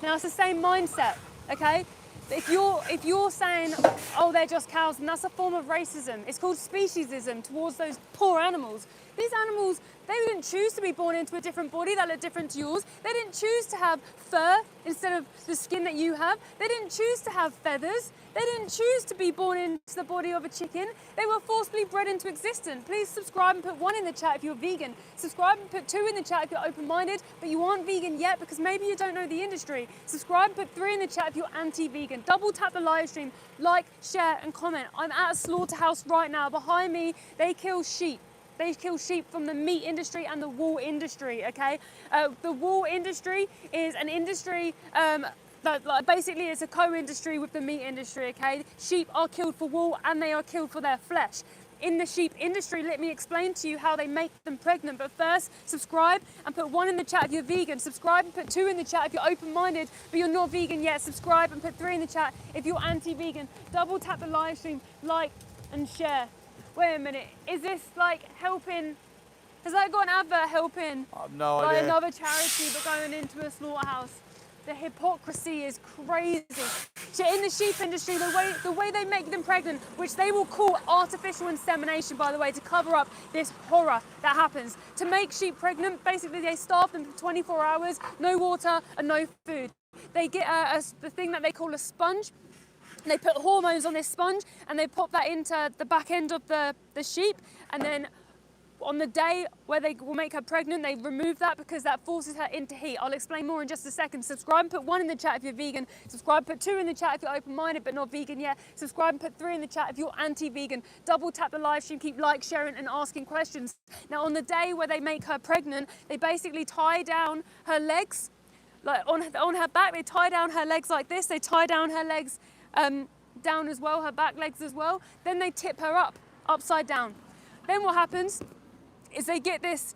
Now it's the same mindset, okay? If you're saying, oh, they're just cows, then that's a form of racism. It's called speciesism towards those poor animals. These animals, they didn't choose to be born into a different body that looked different to yours. They didn't choose to have fur instead of the skin that you have. They didn't choose to have feathers. They didn't choose to be born into the body of a chicken. They were forcibly bred into existence. Please subscribe and put 1 in the chat if you're vegan. Subscribe and put 2 in the chat if you're open-minded, but you aren't vegan yet because maybe you don't know the industry. Subscribe and put 3 in the chat if you're anti-vegan. Double tap the live stream, like, share and comment. I'm at a slaughterhouse right now. Behind me, they kill sheep. They kill sheep from the meat industry and the wool industry, okay? The wool industry is an industry that basically is a co-industry with the meat industry, okay? Sheep are killed for wool and they are killed for their flesh. In the sheep industry, let me explain to you how they make them pregnant. But first, subscribe and put 1 in the chat if you're vegan. Subscribe and put 2 in the chat if you're open-minded, but you're not vegan yet. Subscribe and put 3 in the chat if you're anti-vegan. Double tap the live stream, like and share. Wait a minute, is this like helping? Has that got an advert helping? I have no like idea. Another charity but going into a slaughterhouse. The hypocrisy is crazy. So in the sheep industry, the way they make them pregnant, which they will call artificial insemination, by the way, to cover up this horror that happens. To make sheep pregnant, basically they starve them for 24 hours, no water and no food. They get the thing that they call a sponge. They put hormones on this sponge and they pop that into the back end of the sheep, and then on the day where they will make her pregnant, they remove that because that forces her into heat. I'll explain more in just a second. Subscribe and put 1 in the chat if you're vegan. Subscribe, put 2 in the chat if you're open-minded but not vegan yet. Subscribe and put 3 in the chat if you're anti-vegan. Double tap the live stream, keep like, sharing and asking questions. Now on the day where they make her pregnant, they basically tie down her legs, like on her back, they tie down her legs like this. They tie down her legs down as well, her back legs as well. Then they tip her up, upside down. Then what happens is they get this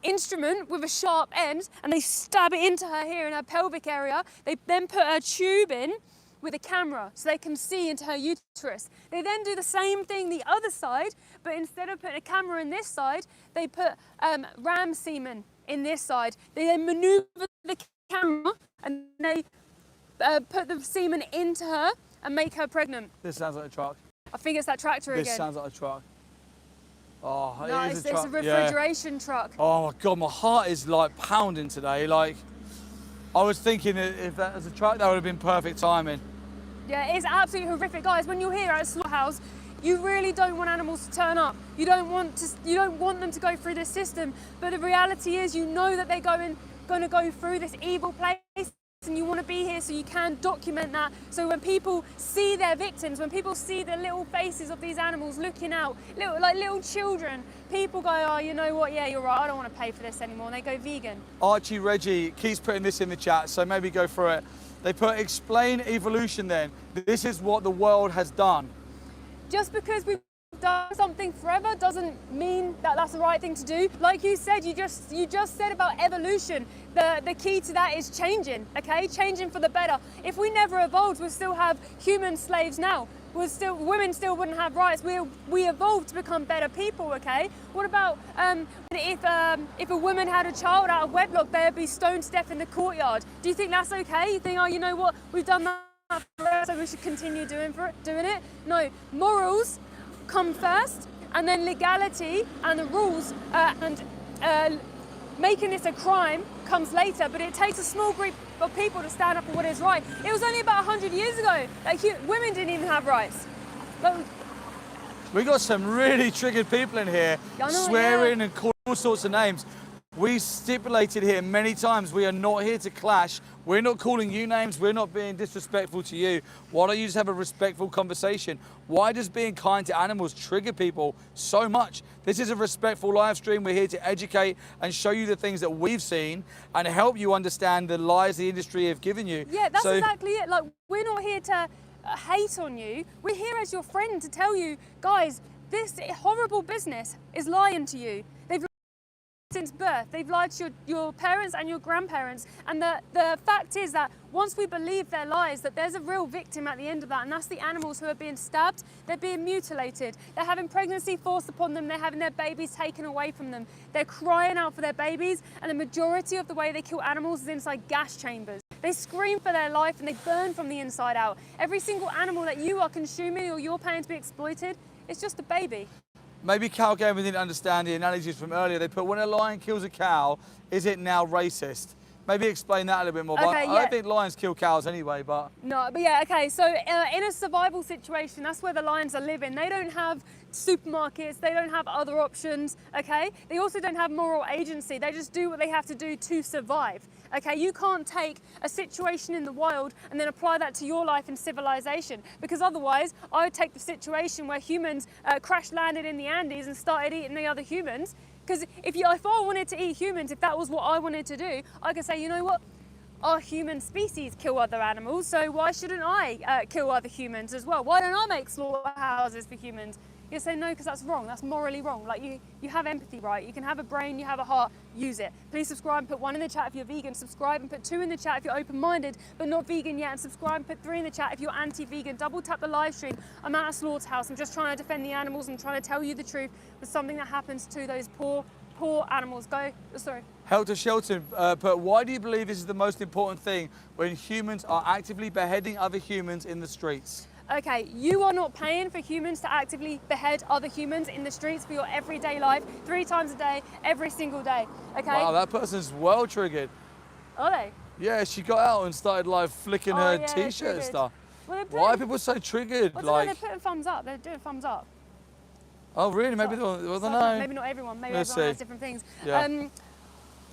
instrument with a sharp end and they stab it into her here in her pelvic area. They then put a tube in with a camera so they can see into her uterus. They then do the same thing the other side, but instead of putting a camera in this side, they put ram semen in this side. They then maneuver the camera and they put the semen into her and make her pregnant. This sounds like a truck. I think it's that tractor again. This sounds like a truck. Oh, No, it is it's a truck. a refrigeration truck. Oh my God, my heart is like pounding today. Like, I was thinking that if that was a truck, that would have been perfect timing. Yeah, it's absolutely horrific, guys. When you're here at a slaughterhouse, you really don't want animals to turn up. You don't want them to go through this system. But the reality is, you know that they're going to go through this evil place. And you want to be here so you can document that. So when people see their victims, when people see the little faces of these animals looking out, like little children, people go, oh, you know what, yeah, you're right, I don't want to pay for this anymore. And they go vegan. Archie Reggie keeps putting this in the chat, so maybe go through it. They put, explain evolution then. This is what the world has done. Just because we've done something forever doesn't mean that that's the right thing to do. Like you said, you just said about evolution. The key to that is changing, okay? Changing for the better. If we never evolved, we'll still have human slaves now. women still wouldn't have rights. We evolved to become better people, okay? What about if a woman had a child out of wedlock, they'd be stoned to death in the courtyard? Do you think that's okay? You think, oh, you know what, we've done that forever, so we should continue doing it? No, morals come first, and then legality and the rules making this a crime comes later, but it takes a small group of people to stand up for what is right. It was only about 100 years ago that women didn't even have rights. We got some really triggered people in here, swearing and calling all sorts of names. We stipulated here many times, we are not here to clash. We're not calling you names. We're not being disrespectful to you. Why don't you just have a respectful conversation? Why does being kind to animals trigger people so much? This is a respectful live stream. We're here to educate and show you the things that we've seen and help you understand the lies the industry have given you. Yeah, that's exactly it. Like, we're not here to hate on you. We're here as your friend to tell you, guys, this horrible business is lying to you. They've since birth. They've lied to your parents and your grandparents. And the fact is that once we believe their lies, that there's a real victim at the end of that, and that's the animals who are being stabbed, they're being mutilated, they're having pregnancy forced upon them, they're having their babies taken away from them, they're crying out for their babies, and the majority of the way they kill animals is inside gas chambers. They scream for their life and they burn from the inside out. Every single animal that you are consuming or you're paying to be exploited, it's just a baby. Maybe cow gamers didn't understand the analogies from earlier. They put, when a lion kills a cow, is it now racist? Maybe explain that a little bit more. Okay, I don't think lions kill cows anyway, but... No, but yeah, okay, so in a survival situation, that's where the lions are living. They don't have supermarkets, they don't have other options, okay? They also don't have moral agency. They just do what they have to do to survive, okay? You can't take a situation in the wild and then apply that to your life in civilization, because otherwise I would take the situation where humans crash landed in the Andes and started eating the other humans. Because if I wanted to eat humans, if that was what I wanted to do, I could say, you know what? Our human species kill other animals, so why shouldn't I kill other humans as well? Why don't I make slaughterhouses for humans? You say no, because that's wrong. That's morally wrong. Like, you have empathy, right? You can have a brain, you have a heart, use it. Please subscribe and put 1 in the chat if you're vegan. Subscribe and put 2 in the chat if you're open-minded but not vegan yet. And subscribe and put 3 in the chat if you're anti-vegan. Double tap the live stream. I'm at a slaughterhouse. I'm just trying to defend the animals. I'm trying to tell you the truth with something that happens to those poor animals. Sorry. Helter Shelton, but why do you believe this is the most important thing when humans are actively beheading other humans in the streets? Okay, you are not paying for humans to actively behead other humans in the streets for your everyday life, 3 times a day, every single day, okay? Wow, that person's well triggered. Are they? Yeah, she got out and started like flicking her t-shirt and stuff. Well, why are people so triggered? Well, they're putting thumbs up. They're doing thumbs up. Oh, really? Maybe they don't know. Maybe not everyone. Maybe Let's everyone has see. different things. Yeah.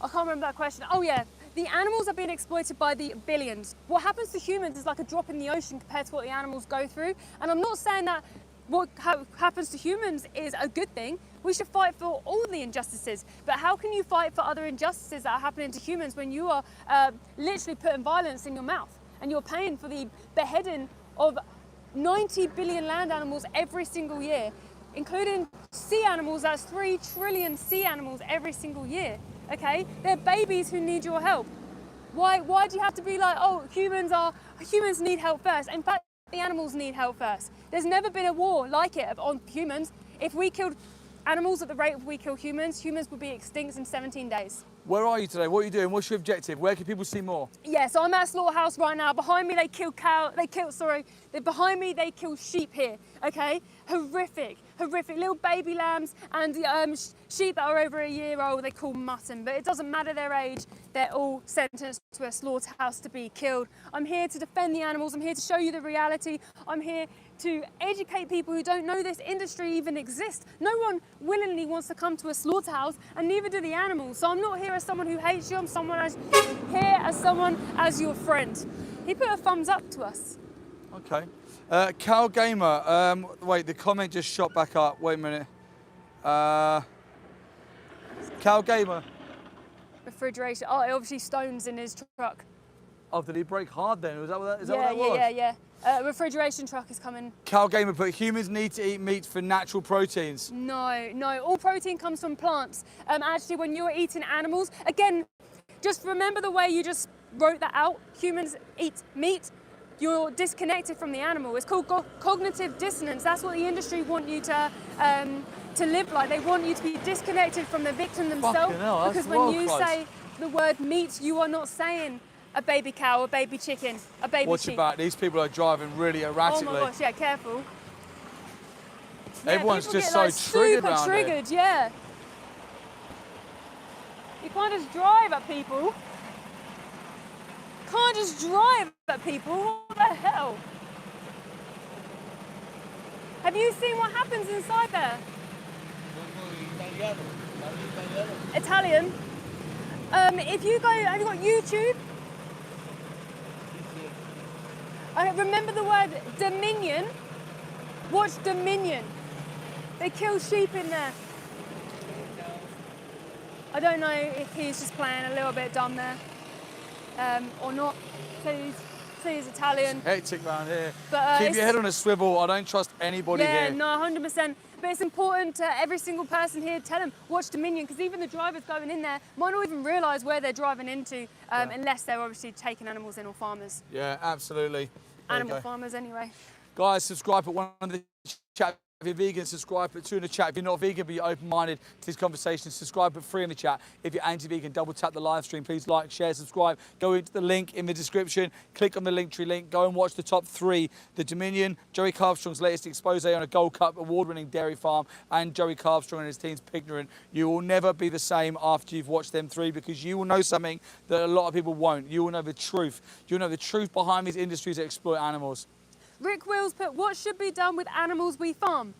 I can't remember that question. Oh, yeah. The animals are being exploited by the billions. What happens to humans is like a drop in the ocean compared to what the animals go through. And I'm not saying that what happens to humans is a good thing. We should fight for all the injustices. But how can you fight for other injustices that are happening to humans when you are literally putting violence in your mouth and you're paying for the beheading of 90 billion land animals every single year, including sea animals? That's 3 trillion sea animals every single year. Okay, they're babies who need your help. Why do you have to be like, oh, humans need help first? In fact, the animals need help first. There's never been a war like it on humans. If we killed animals at the rate we kill humans, humans would be extinct in 17 days. Where are you today? What are you doing? What's your objective? Where can people see more? Yeah, so I'm at a slaughterhouse right now. Behind me, they kill behind me, they kill sheep here, okay? Horrific. Little baby lambs and sheep that are over a year old, they call mutton, but it doesn't matter their age. They're all sentenced to a slaughterhouse to be killed. I'm here to defend the animals. I'm here to show you the reality. I'm here to educate people who don't know this industry even exists. No one willingly wants to come to a slaughterhouse, and neither do the animals. So I'm not here as someone who hates you. I'm here as someone as your friend. He put a thumbs up to us. Okay. Cal Gamer, wait, the comment just shot back up. Wait a minute. Cal Gamer. Refrigeration. Oh, it obviously stones in his truck. Oh, did he brake hard then? Is that what that was? Yeah. Refrigeration truck is coming. Cal Gamer put, humans need to eat meat for natural proteins. No. All protein comes from plants. Actually, when you're eating animals, again, just remember the way you just wrote that out. Humans eat meat. you're disconnected from the animal. It's called cognitive dissonance. That's what the industry want you to live like. They want you to be disconnected from the victim themselves. Hell, because when you say the word meat, you are not saying a baby cow, a baby chicken, a baby Watch sheep. your back. These people are driving really erratically. Oh my gosh, yeah, careful. Yeah, Everyone's people just get, so triggered super around triggered, it. yeah. You can't just drive at people. Can't just drive at people. What the hell? Have you seen what happens inside there? Italian. If you go, have you got YouTube? Remember the word dominion? Watch Dominion. They kill sheep in there. I don't know if he's just playing a little bit dumb there or not. So he's Italian. It's hectic around here. But, keep your head on a swivel. I don't trust anybody here. Yeah, no, 100%. But it's important to every single person here, tell them, watch Dominion, because even the drivers going in there might not even realise where they're driving into unless they're obviously taking animals in, or farmers. Yeah, absolutely. Animal farmers anyway. Guys, subscribe, put one in the chat. If you're vegan, subscribe, put 2 in the chat. If you're not vegan, but you're open-minded to this conversation, subscribe, put 3 in the chat. If you're anti-vegan, double tap the live stream. Please like, share, subscribe. Go into the link in the description. Click on the Linktree link. Go and watch the top 3. The Dominion, Joey Carbstrong's latest expose on a Gold Cup award-winning dairy farm, and Joey Carbstrong and his team's Pignorant. You will never be the same after you've watched them 3, because you will know something that a lot of people won't. You will know the truth. You'll know the truth behind these industries that exploit animals. Rick Wills put, what should be done with animals we farm?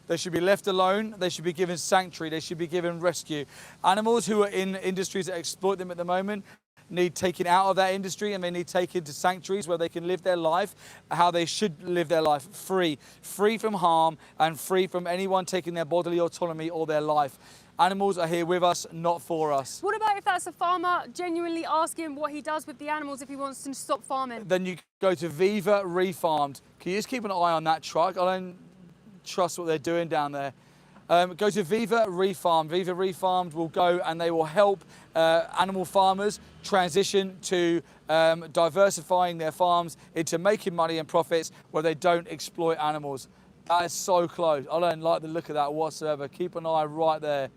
They should be left alone. They should be given sanctuary. They should be given rescue. Animals who are in industries that exploit them at the moment need taken out of that industry, and they need taken to sanctuaries where they can live their life how they should live their life, free from harm and free from anyone taking their bodily autonomy or their life. Animals are here with us, not for us. What about if that's a farmer genuinely asking what he does with the animals if he wants to stop farming? Then you go to Viva Refarmed. Can you just keep an eye on that truck? I don't trust what they're doing down there. Go to Viva Refarmed. Viva Refarmed will go and they will help animal farmers transition to diversifying their farms into making money and profits where they don't exploit animals. That is so close. I don't like the look of that whatsoever. Keep an eye right there.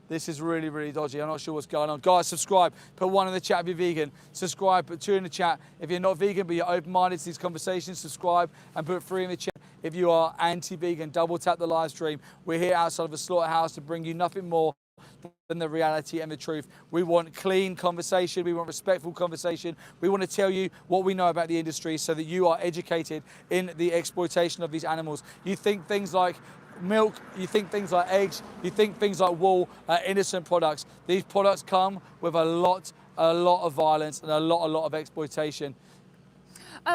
This is really, really dodgy. I'm not sure what's going on. Guys, subscribe. Put 1 in the chat if you're vegan. Subscribe. Put 2 in the chat. If you're not vegan but you're open-minded to these conversations, subscribe and put 3 in the chat. If you are anti-vegan, double tap the live stream. We're here outside of a slaughterhouse to bring you nothing more than the reality and the truth. We want clean conversation. We want respectful conversation. We want to tell you what we know about the industry so that you are educated in the exploitation of these animals. You think things like milk, you think things like eggs, you think things like wool are innocent products. These products come with a lot of violence and a lot of exploitation.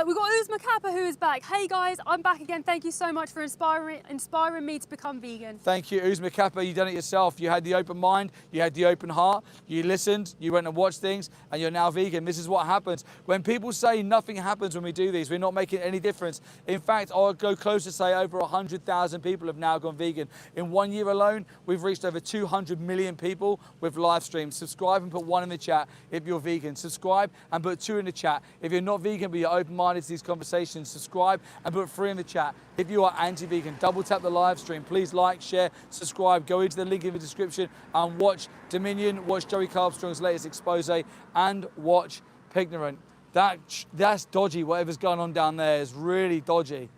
We've got Uzma Kappa who is back. Hey guys, I'm back again. Thank you so much for inspiring me to become vegan. Thank you, Uzma Kappa. You done it yourself. You had the open mind, you had the open heart, you listened, you went and watched things, and you're now vegan. This is what happens. When people say nothing happens when we do these, we're not making any difference. In fact, I'll go close to say over 100,000 people have now gone vegan. In 1 year alone, we've reached over 200 million people with live streams. Subscribe and put 1 in the chat if you're vegan. Subscribe and put 2 in the chat. If you're not vegan but you're open-minded to these conversations, subscribe and put 3 in the chat. If you are anti-vegan, double tap the live stream. Please like, share, subscribe. Go into the link in the description and watch Dominion, watch Joey Carbstrong's latest expose, and watch Pignorant. That's dodgy. Whatever's going on down there is really dodgy.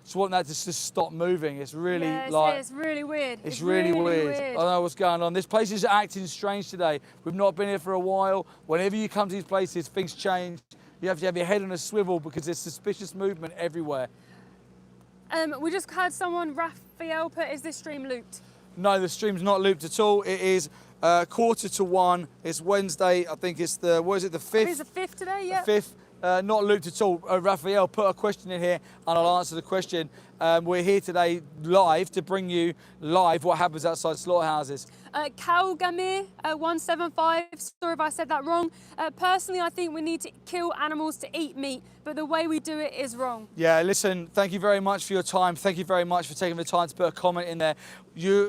Just want that to just stop moving. It's really it's really weird. It's really weird. I don't know what's going on. This place is acting strange today. We've not been here for a while. Whenever you come to these places, things change. You have to have your head on a swivel because there's suspicious movement everywhere. We just heard someone, Raphael, put, is this stream looped? No, the stream's not looped at all. It is 1:45. It's Wednesday. I think it's the, what is it, the 5th? It's the 5th today, yeah. The 5th. Not looped at all. Raphael, put a question in here and I'll answer the question. We're here today live to bring you live what happens outside slaughterhouses. Kalgamir 175, sorry if I said that wrong. Personally, I think we need to kill animals to eat meat, but the way we do it is wrong. Yeah, listen, thank you very much for your time. Thank you very much for taking the time to put a comment in there.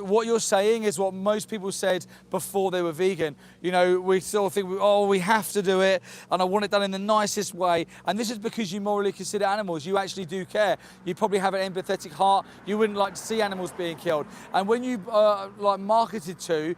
What you're saying is what most people said before they were vegan. You know, we sort of think, oh, we have to do it, and I want it done in the nicest way. And this is because you morally consider animals. You actually do care. You probably have an empathetic heart. You wouldn't like to see animals being killed. And when you like marketed to,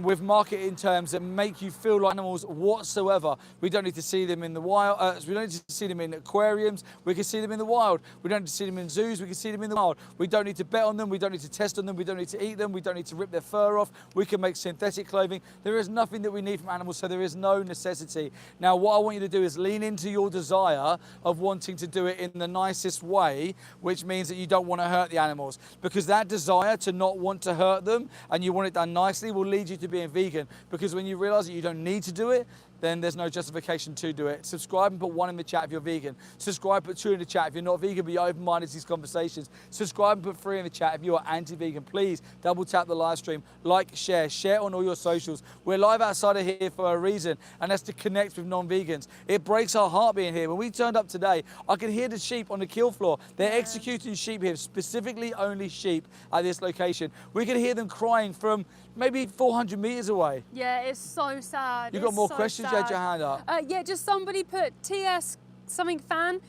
with marketing terms that make you feel like animals whatsoever. We don't need to see them in the wild. We don't need to see them in aquariums. We can see them in the wild. We don't need to see them in zoos. We can see them in the wild. We don't need to bet on them. We don't need to test on them. We don't need to eat them. We don't need to rip their fur off. We can make synthetic clothing. There is nothing that we need from animals, so there is no necessity. Now, what I want you to do is lean into your desire of wanting to do it in the nicest way, which means that you don't want to hurt the animals, because that desire to not want to hurt them and you want it done nicely will lead you to being vegan, because when you realize that you don't need to do it, then there's no justification to do it. Subscribe and put 1 in the chat if you're vegan. Subscribe, put 2 in the chat if you're not vegan but you're open-minded to these conversations. Subscribe and put 3 in the chat if you are anti-vegan. Please double tap the live stream, like, share on all your socials. We're live outside of here for a reason, and that's to connect with non-vegans. It breaks our heart being here. When we turned up today, I could hear the sheep on the kill floor. They're executing sheep here, specifically only sheep at this location. We could hear them crying from maybe 400 meters away. Yeah, it's so sad. You got more questions? You had your hand up. Yeah, just somebody put TS something fan.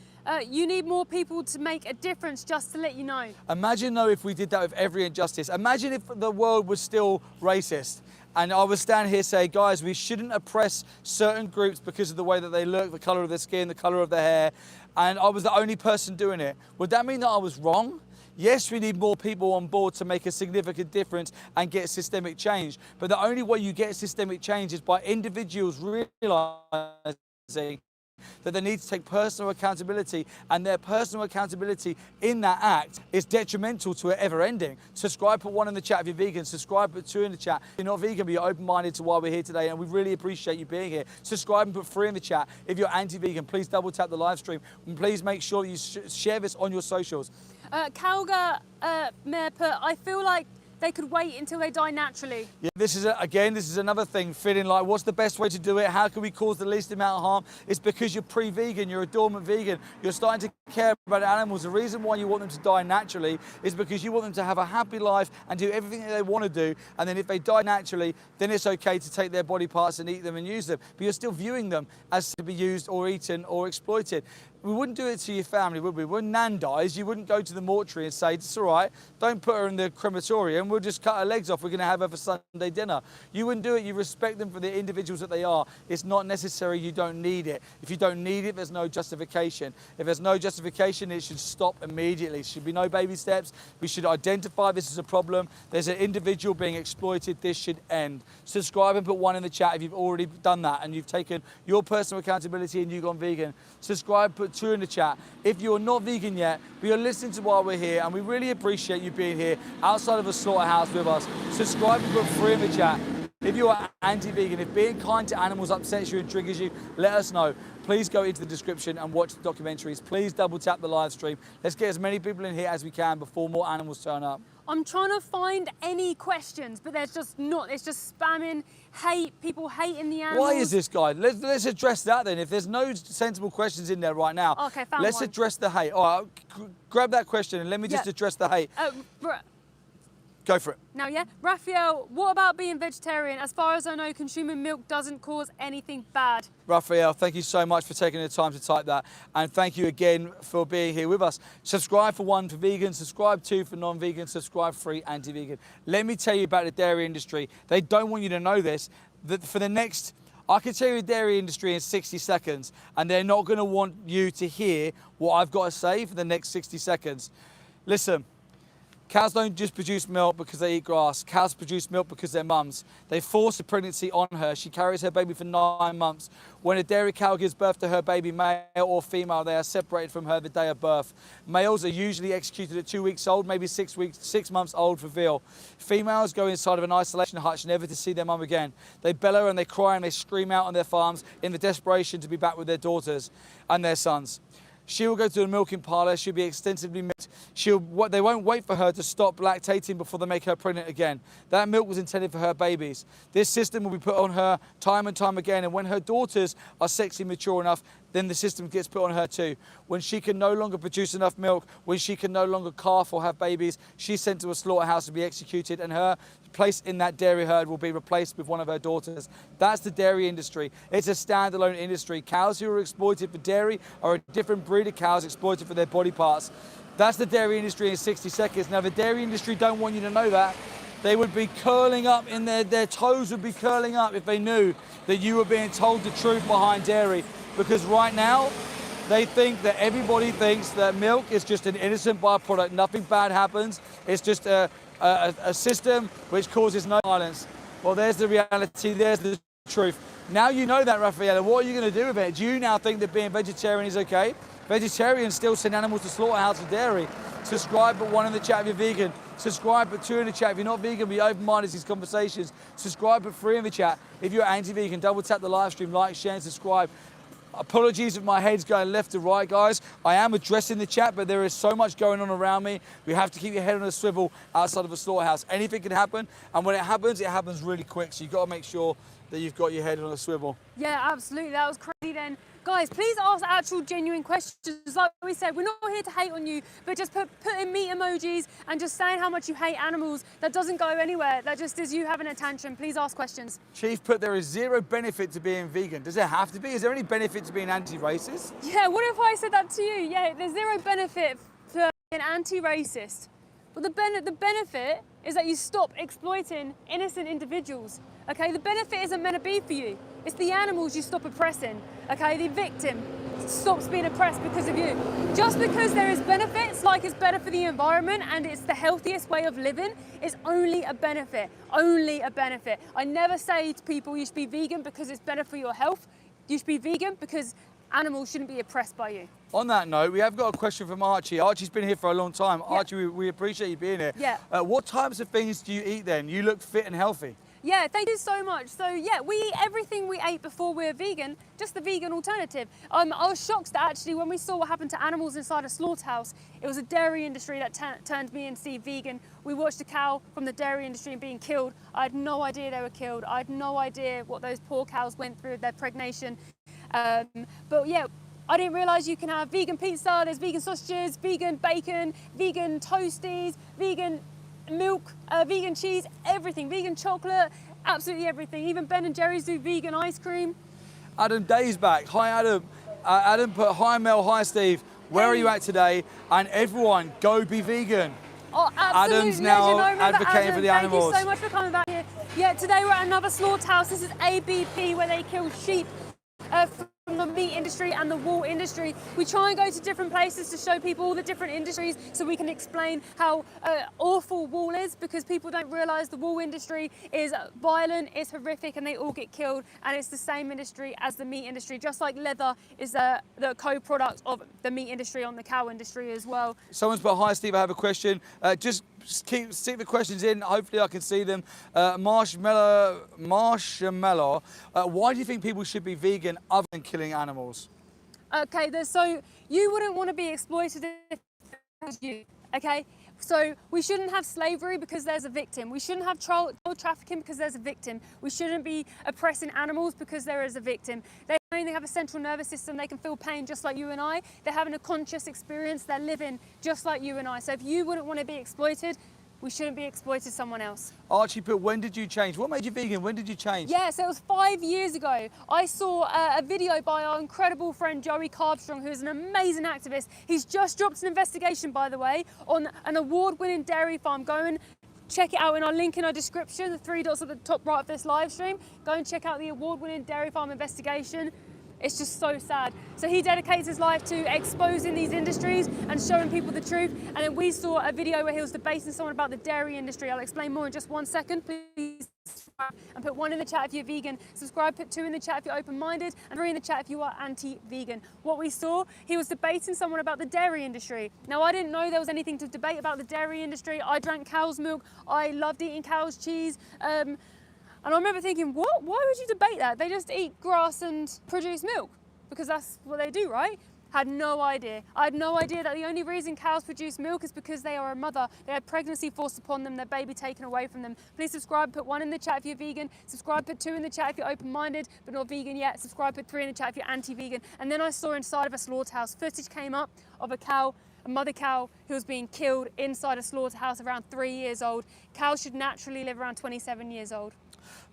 You need more people to make a difference, just to let you know. Imagine though if we did that with every injustice. Imagine if the world was still racist and I was standing here saying, guys, we shouldn't oppress certain groups because of the way that they look, the colour of their skin, the colour of their hair, and I was the only person doing it. Would that mean that I was wrong? Yes, we need more people on board to make a significant difference and get systemic change. But the only way you get systemic change is by individuals realising that they need to take personal accountability, and their personal accountability in that act is detrimental to it ever ending. Subscribe, put 1 in the chat if you're vegan. Subscribe, put 2 in the chat if you're not vegan but you're open-minded to why we're here today, and we really appreciate you being here. Subscribe and put 3 in the chat if you're anti-vegan. Please double tap the live stream, and please make sure you share this on your socials. Kalga Mayor put, I feel like they could wait until they die naturally. Yeah, this is another thing, feeling like what's the best way to do it? How can we cause the least amount of harm? It's because you're pre-vegan, you're a dormant vegan, you're starting to care about animals. The reason why you want them to die naturally is because you want them to have a happy life and do everything that they want to do, and then if they die naturally, then it's okay to take their body parts and eat them and use them, but you're still viewing them as to be used or eaten or exploited. We wouldn't do it to your family, would we? When Nan dies, you wouldn't go to the mortuary and say, it's all right, don't put her in the crematorium, we'll just cut her legs off, we're going to have her for Sunday dinner. You wouldn't do it. You respect them for the individuals that they are. It's not necessary. You don't need it. If you don't need it, there's no justification. If there's no justification, it should stop immediately. There should be no baby steps. We should identify this as a problem. There's an individual being exploited. This should end. Subscribe and put 1 in the chat if you've already done that and you've taken your personal accountability and you've gone vegan. Subscribe, put 2 in the chat if you're not vegan yet, but you're listening to why we're here, and we really appreciate you being here outside of a slaughterhouse with us. Subscribe and put 3 in the chat if you are anti-vegan. If being kind to animals upsets you and triggers you, let us know. Please go into the description and watch the documentaries. Please double tap the live stream. Let's get as many people in here as we can before more animals turn up. I'm trying to find any questions, but there's just not. It's just spamming, hate, people hating the animals. Why is this, guy? Let's address that then. If there's no sensible questions in there right now, okay, found let's one. address the hate. All right, grab that question and let me just address the hate. Go for it. Now, yeah, Raphael, what about being vegetarian? As far as I know, consuming milk doesn't cause anything bad. Raphael, thank you so much for taking the time to type that. And thank you again for being here with us. Subscribe for 1 for vegan, subscribe 2 for non-vegan, subscribe 3 anti-vegan. Let me tell you about the dairy industry. They don't want you to know this, that for the next, I can tell you the dairy industry in 60 seconds, and they're not going to want you to hear what I've got to say for the next 60 seconds. Listen. Cows don't just produce milk because they eat grass. Cows produce milk because they're mums. They force a pregnancy on her. She carries her baby for 9 months. When a dairy cow gives birth to her baby, male or female, they are separated from her the day of birth. Males are usually executed at 2 weeks old, maybe 6 months old for veal. Females go inside of an isolation hutch, never to see their mum again. They bellow and they cry and they scream out on their farms in the desperation to be back with their daughters and their sons. She will go to the milking parlour. She'll be extensively milked. They won't wait for her to stop lactating before they make her pregnant again. That milk was intended for her babies. This system will be put on her time and time again. And when her daughters are sexually mature enough, then the system gets put on her too. When she can no longer produce enough milk, when she can no longer calf or have babies, she's sent to a slaughterhouse to be executed, and her place in that dairy herd will be replaced with one of her daughters. That's the dairy industry. It's a standalone industry. Cows who are exploited for dairy are a different breed of cows exploited for their body parts. That's the dairy industry in 60 seconds. Now, the dairy industry don't want you to know that. They would be curling up in their toes would be curling up if they knew that you were being told the truth behind dairy. Because right now, they think that everybody thinks that milk is just an innocent byproduct. Nothing bad happens. It's just a system which causes no violence. Well, there's the reality. There's the truth. Now you know that, Raffaella. What are you going to do with it? Do you now think that being vegetarian is okay? Vegetarians still send animals to slaughterhouse for dairy. Subscribe, but 1 in the chat if you're vegan. Subscribe, but 2 in the chat if you're not vegan, be open-minded to these conversations. Subscribe, but 3 in the chat if you're anti-vegan. Double tap the live stream, like, share, and subscribe. Apologies if my head's going left to right, guys. I am addressing the chat, but there is so much going on around me. We have to keep your head on a swivel outside of a slaughterhouse. Anything can happen, and when it happens really quick. So you've got to make sure that you've got your head on a swivel. Yeah, absolutely. That was crazy then. Guys, please ask actual genuine questions. Like we said, we're not here to hate on you, but just put in meat emojis and just saying how much you hate animals. That doesn't go anywhere. That just is you having a tantrum. Please ask questions. Chief put, there is zero benefit to being vegan. Does there have to be? Is there any benefit to being anti-racist? Yeah, what if I said that to you? Yeah, there's zero benefit for being anti-racist. But the benefit is that you stop exploiting innocent individuals. Okay, the benefit isn't meant to be for you. It's the animals you stop oppressing. Okay, the victim stops being oppressed because of you. Just because there is benefits, like it's better for the environment and it's the healthiest way of living, is only a benefit. Only a benefit. I never say to people you should be vegan because it's better for your health. You should be vegan because animals shouldn't be oppressed by you. On that note, we have got a question from Archie. Archie's been here for a long time. Yeah. Archie, we appreciate you being here. Yeah. What types of things do you eat then? You look fit and healthy. Yeah, thank you so much. So yeah, we eat everything we ate before we were vegan, just the vegan alternative. I was shocked that actually when we saw what happened to animals inside a slaughterhouse, it was a dairy industry that turned me into vegan. We watched a cow from the dairy industry being killed. I had no idea they were killed. I had no idea what those poor cows went through with their pregnation. But yeah, I didn't realise you can have vegan pizza, there's vegan sausages, vegan bacon, vegan toasties, vegan milk, vegan cheese, everything, vegan chocolate, absolutely everything. Even Ben & Jerry's do vegan ice cream. Adam Day's back. Hi, Adam. Adam put, hi, Mel. Hi, Steve. Where are you at today? And everyone, go be vegan. Oh, absolutely. Adam's now legend. advocating Adam, for the animals. Thank you so much for coming back here. Yeah, today we're at another slaughterhouse. This is ABP, where they kill sheep from the meat industry and the wool industry. We try and go to different places to show people all the different industries so we can explain how awful wool is, because people don't realise the wool industry is violent, it's horrific, and they all get killed, and it's the same industry as the meat industry, just like leather is the co-product of the meat industry on the cow industry as well. Someone's put, hi, Steve, I have a question. Just stick the questions in, hopefully I can see them. Marshmallow, why do you think people should be vegan other than killing animals? Okay, so you wouldn't want to be exploited if it was you, okay? So we shouldn't have slavery because there's a victim. We shouldn't have child trafficking because there's a victim. We shouldn't be oppressing animals because there is a victim. They have a central nervous system. They can feel pain just like you and I. They're having a conscious experience. They're living just like you and I. So if you wouldn't want to be exploited, we shouldn't be exploiting someone else. Archie put, when did you change? What made you vegan? When did you change? Yeah, so it was 5 years ago. I saw a video by our incredible friend Joey Carbstrong, who's an amazing activist. He's just dropped an investigation, by the way, on an award-winning dairy farm. Go and check it out in our link in our description, the 3 dots at the top right of this live stream. Go and check out the award-winning dairy farm investigation. It's just so sad. So he dedicates his life to exposing these industries and showing people the truth. And then we saw a video where he was debating someone about the dairy industry. I'll explain more in just 1 second. Please subscribe and put 1 in the chat if you're vegan. Subscribe, put 2 in the chat if you're open-minded, and 3 in the chat if you are anti-vegan. What we saw, he was debating someone about the dairy industry. Now, I didn't know there was anything to debate about the dairy industry. I drank cow's milk. I loved eating cow's cheese. And I remember thinking, what? Why would you debate that? They just eat grass and produce milk, because that's what they do, right? Had no idea. I had no idea that the only reason cows produce milk is because they are a mother. They had pregnancy forced upon them, their baby taken away from them. Please subscribe, put 1 in the chat if you're vegan. Subscribe, put 2 in the chat if you're open-minded but not vegan yet. Subscribe, put 3 in the chat if you're anti-vegan. And then I saw inside of a slaughterhouse, footage came up of a cow, a mother cow who was being killed inside a slaughterhouse around 3 years old. Cows should naturally live around 27 years old.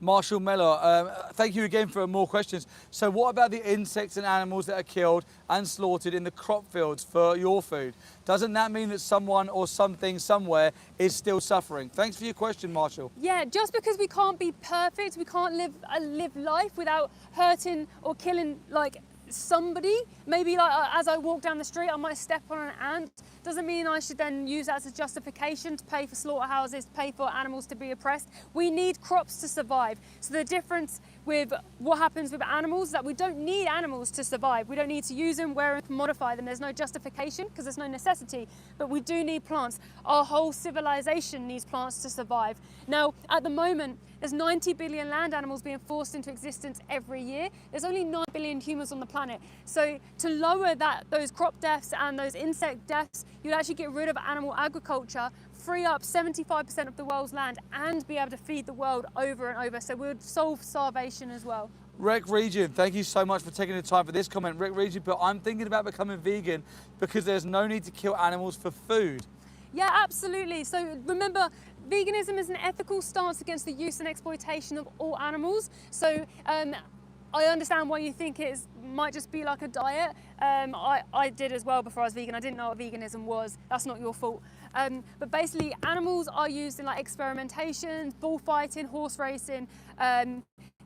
Marshall Miller, thank you again for more questions. So what about the insects and animals that are killed and slaughtered in the crop fields for your food? Doesn't that mean that someone or something somewhere is still suffering? Thanks for your question, Marshall. Yeah, just because we can't be perfect, we can't live life without hurting or killing like somebody. Maybe like as I walk down the street I might step on an ant. Doesn't mean I should then use that as a justification to pay for slaughterhouses, to pay for animals to be oppressed. We need crops to survive. So the difference with what happens with animals is that we don't need animals to survive. We don't need to use them, wear and modify them. There's no justification because there's no necessity, but we do need plants. Our whole civilization needs plants to survive. Now, at the moment, there's 90 billion land animals being forced into existence every year. There's only 9 billion humans on the planet. So to lower those crop deaths and those insect deaths, you'd actually get rid of animal agriculture, free up 75% of the world's land and be able to feed the world over and over. So we would solve starvation as well. Rec Region, thank you so much for taking the time for this comment. Rec Region, but I'm thinking about becoming vegan because there's no need to kill animals for food. Yeah, absolutely. So remember, veganism is an ethical stance against the use and exploitation of all animals. So I understand why you think it might just be like a diet. I did as well before I was vegan. I didn't know what veganism was. That's not your fault. But basically, animals are used in like experimentations, bullfighting, horse racing.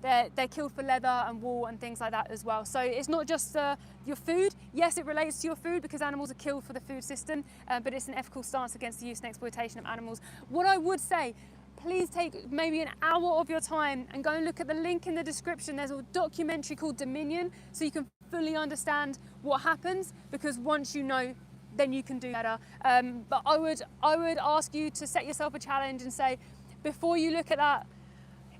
They're killed for leather and wool and things like that as well. So it's not just your food. Yes, it relates to your food because animals are killed for the food system, but it's an ethical stance against the use and exploitation of animals. What I would say, please take maybe an hour of your time and go and look at the link in the description. There's a documentary called Dominion, so you can fully understand what happens, because once you know, then you can do better. But I would ask you to set yourself a challenge and say, before you look at that,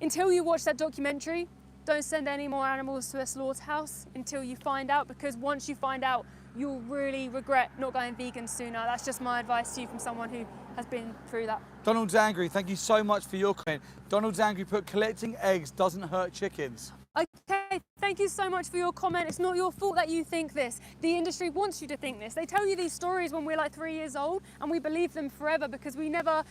until you watch that documentary, don't send any more animals to a slaughterhouse until you find out, because once you find out, you'll really regret not going vegan sooner. That's just my advice to you from someone who has been through that. Donald's angry, thank you so much for your comment. Donald's angry put, collecting eggs doesn't hurt chickens. Okay, thank you so much for your comment. It's not your fault that you think this. The industry wants you to think this. They tell you these stories when we're like 3 years old and we believe them forever because we never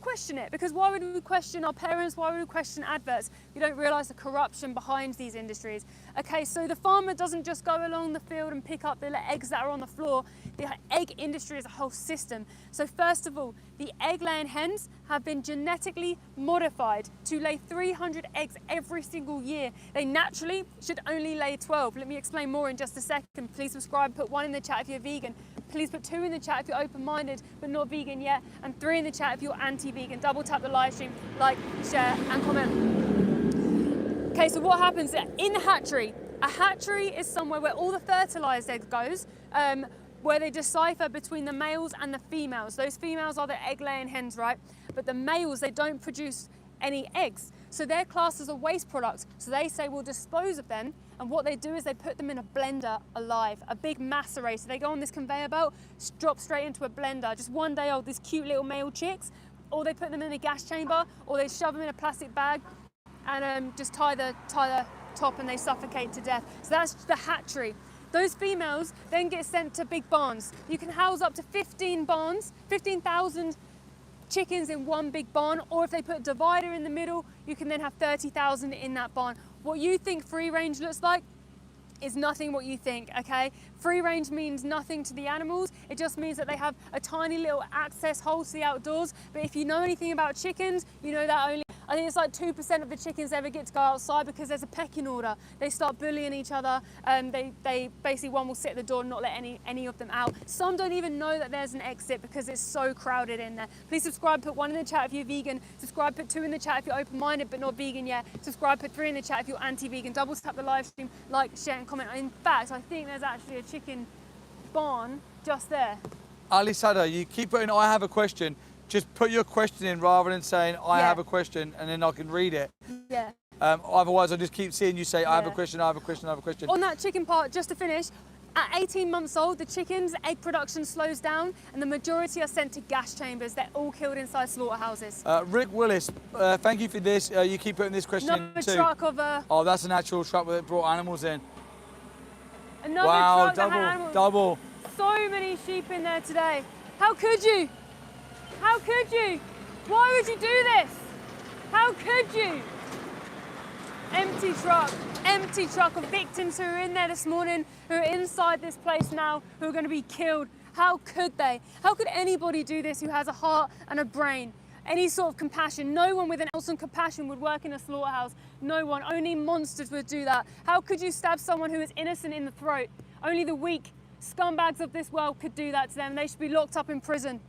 question it. Because why would we question our parents? Why would we question adverts? You don't realise the corruption behind these industries. Okay, so the farmer doesn't just go along the field and pick up the eggs that are on the floor. The egg industry is a whole system. So first of all, the egg-laying hens have been genetically modified to lay 300 eggs every single year. They naturally should only lay 12. Let me explain more in just a second. Please subscribe, put 1 in the chat if you're vegan. Please put 2 in the chat if you're open-minded but not vegan yet, and 3 in the chat if you're anti-vegan. Double tap the live stream, like, share and comment. Okay, so what happens in a hatchery? A hatchery is somewhere where all the fertilized egg goes, where they decipher between the males and the females. Those females are the egg-laying hens, right? But the males, they don't produce any eggs. So they're classed as a waste product. So they say we'll dispose of them. And what they do is they put them in a blender alive, a big macerator. They go on this conveyor belt, drop straight into a blender, just 1 day old, these cute little male chicks, or they put them in a gas chamber, or they shove them in a plastic bag and just tie the top and they suffocate to death. So that's the hatchery. Those females then get sent to big barns. You can house up to 15 barns, 15,000 chickens in one big barn, or if they put a divider in the middle, you can then have 30,000 in that barn. What you think free range looks like is nothing what you think, okay? Free range means nothing to the animals. It just means that they have a tiny little access hole to the outdoors. But if you know anything about chickens, you know that only, I think it's like 2% of the chickens ever get to go outside because there's a pecking order. They start bullying each other. They basically, one will sit at the door and not let any of them out. Some don't even know that there's an exit because it's so crowded in there. Please subscribe, put 1 in the chat if you're vegan. Subscribe, put 2 in the chat if you're open-minded but not vegan yet. Subscribe, put 3 in the chat if you're anti-vegan. Double tap the live stream, like, share and comment. In fact, I think there's actually a chicken barn just there. Ali Sada, you keep putting, I have a question. Just put your question in rather than saying, I have a question, and then I can read it. Yeah. Otherwise, I'll just keep seeing you say, I have a question, I have a question, I have a question. On that chicken part, just to finish, At 18 months old, the chickens' egg production slows down and the majority are sent to gas chambers. They're all killed inside slaughterhouses. Rick Willis, thank you for this. You keep putting this question in too. Truck of Oh, that's an actual truck that brought animals in. Another wow, truck that had animals. double. So many sheep in there today. How could you? How could you? Why would you do this? How could you? Empty truck of victims who are in there this morning, who are inside this place now, who are going to be killed. How could they? How could anybody do this who has a heart and a brain? Any sort of compassion. No one with an ounce of compassion would work in a slaughterhouse. No one. Only monsters would do that. How could you stab someone who is innocent in the throat? Only the weak scumbags of this world could do that to them. They should be locked up in prison.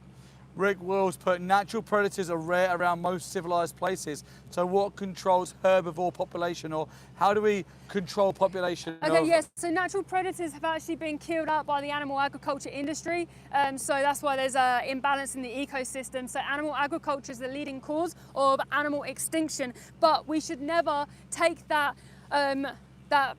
Rick Wills put natural predators are rare around most civilized places. So what controls herbivore population, or how do we control population? Okay, yes, so natural predators have actually been killed out by the animal agriculture industry. So that's why there's an imbalance in the ecosystem. So animal agriculture is the leading cause of animal extinction. But we should never take that, that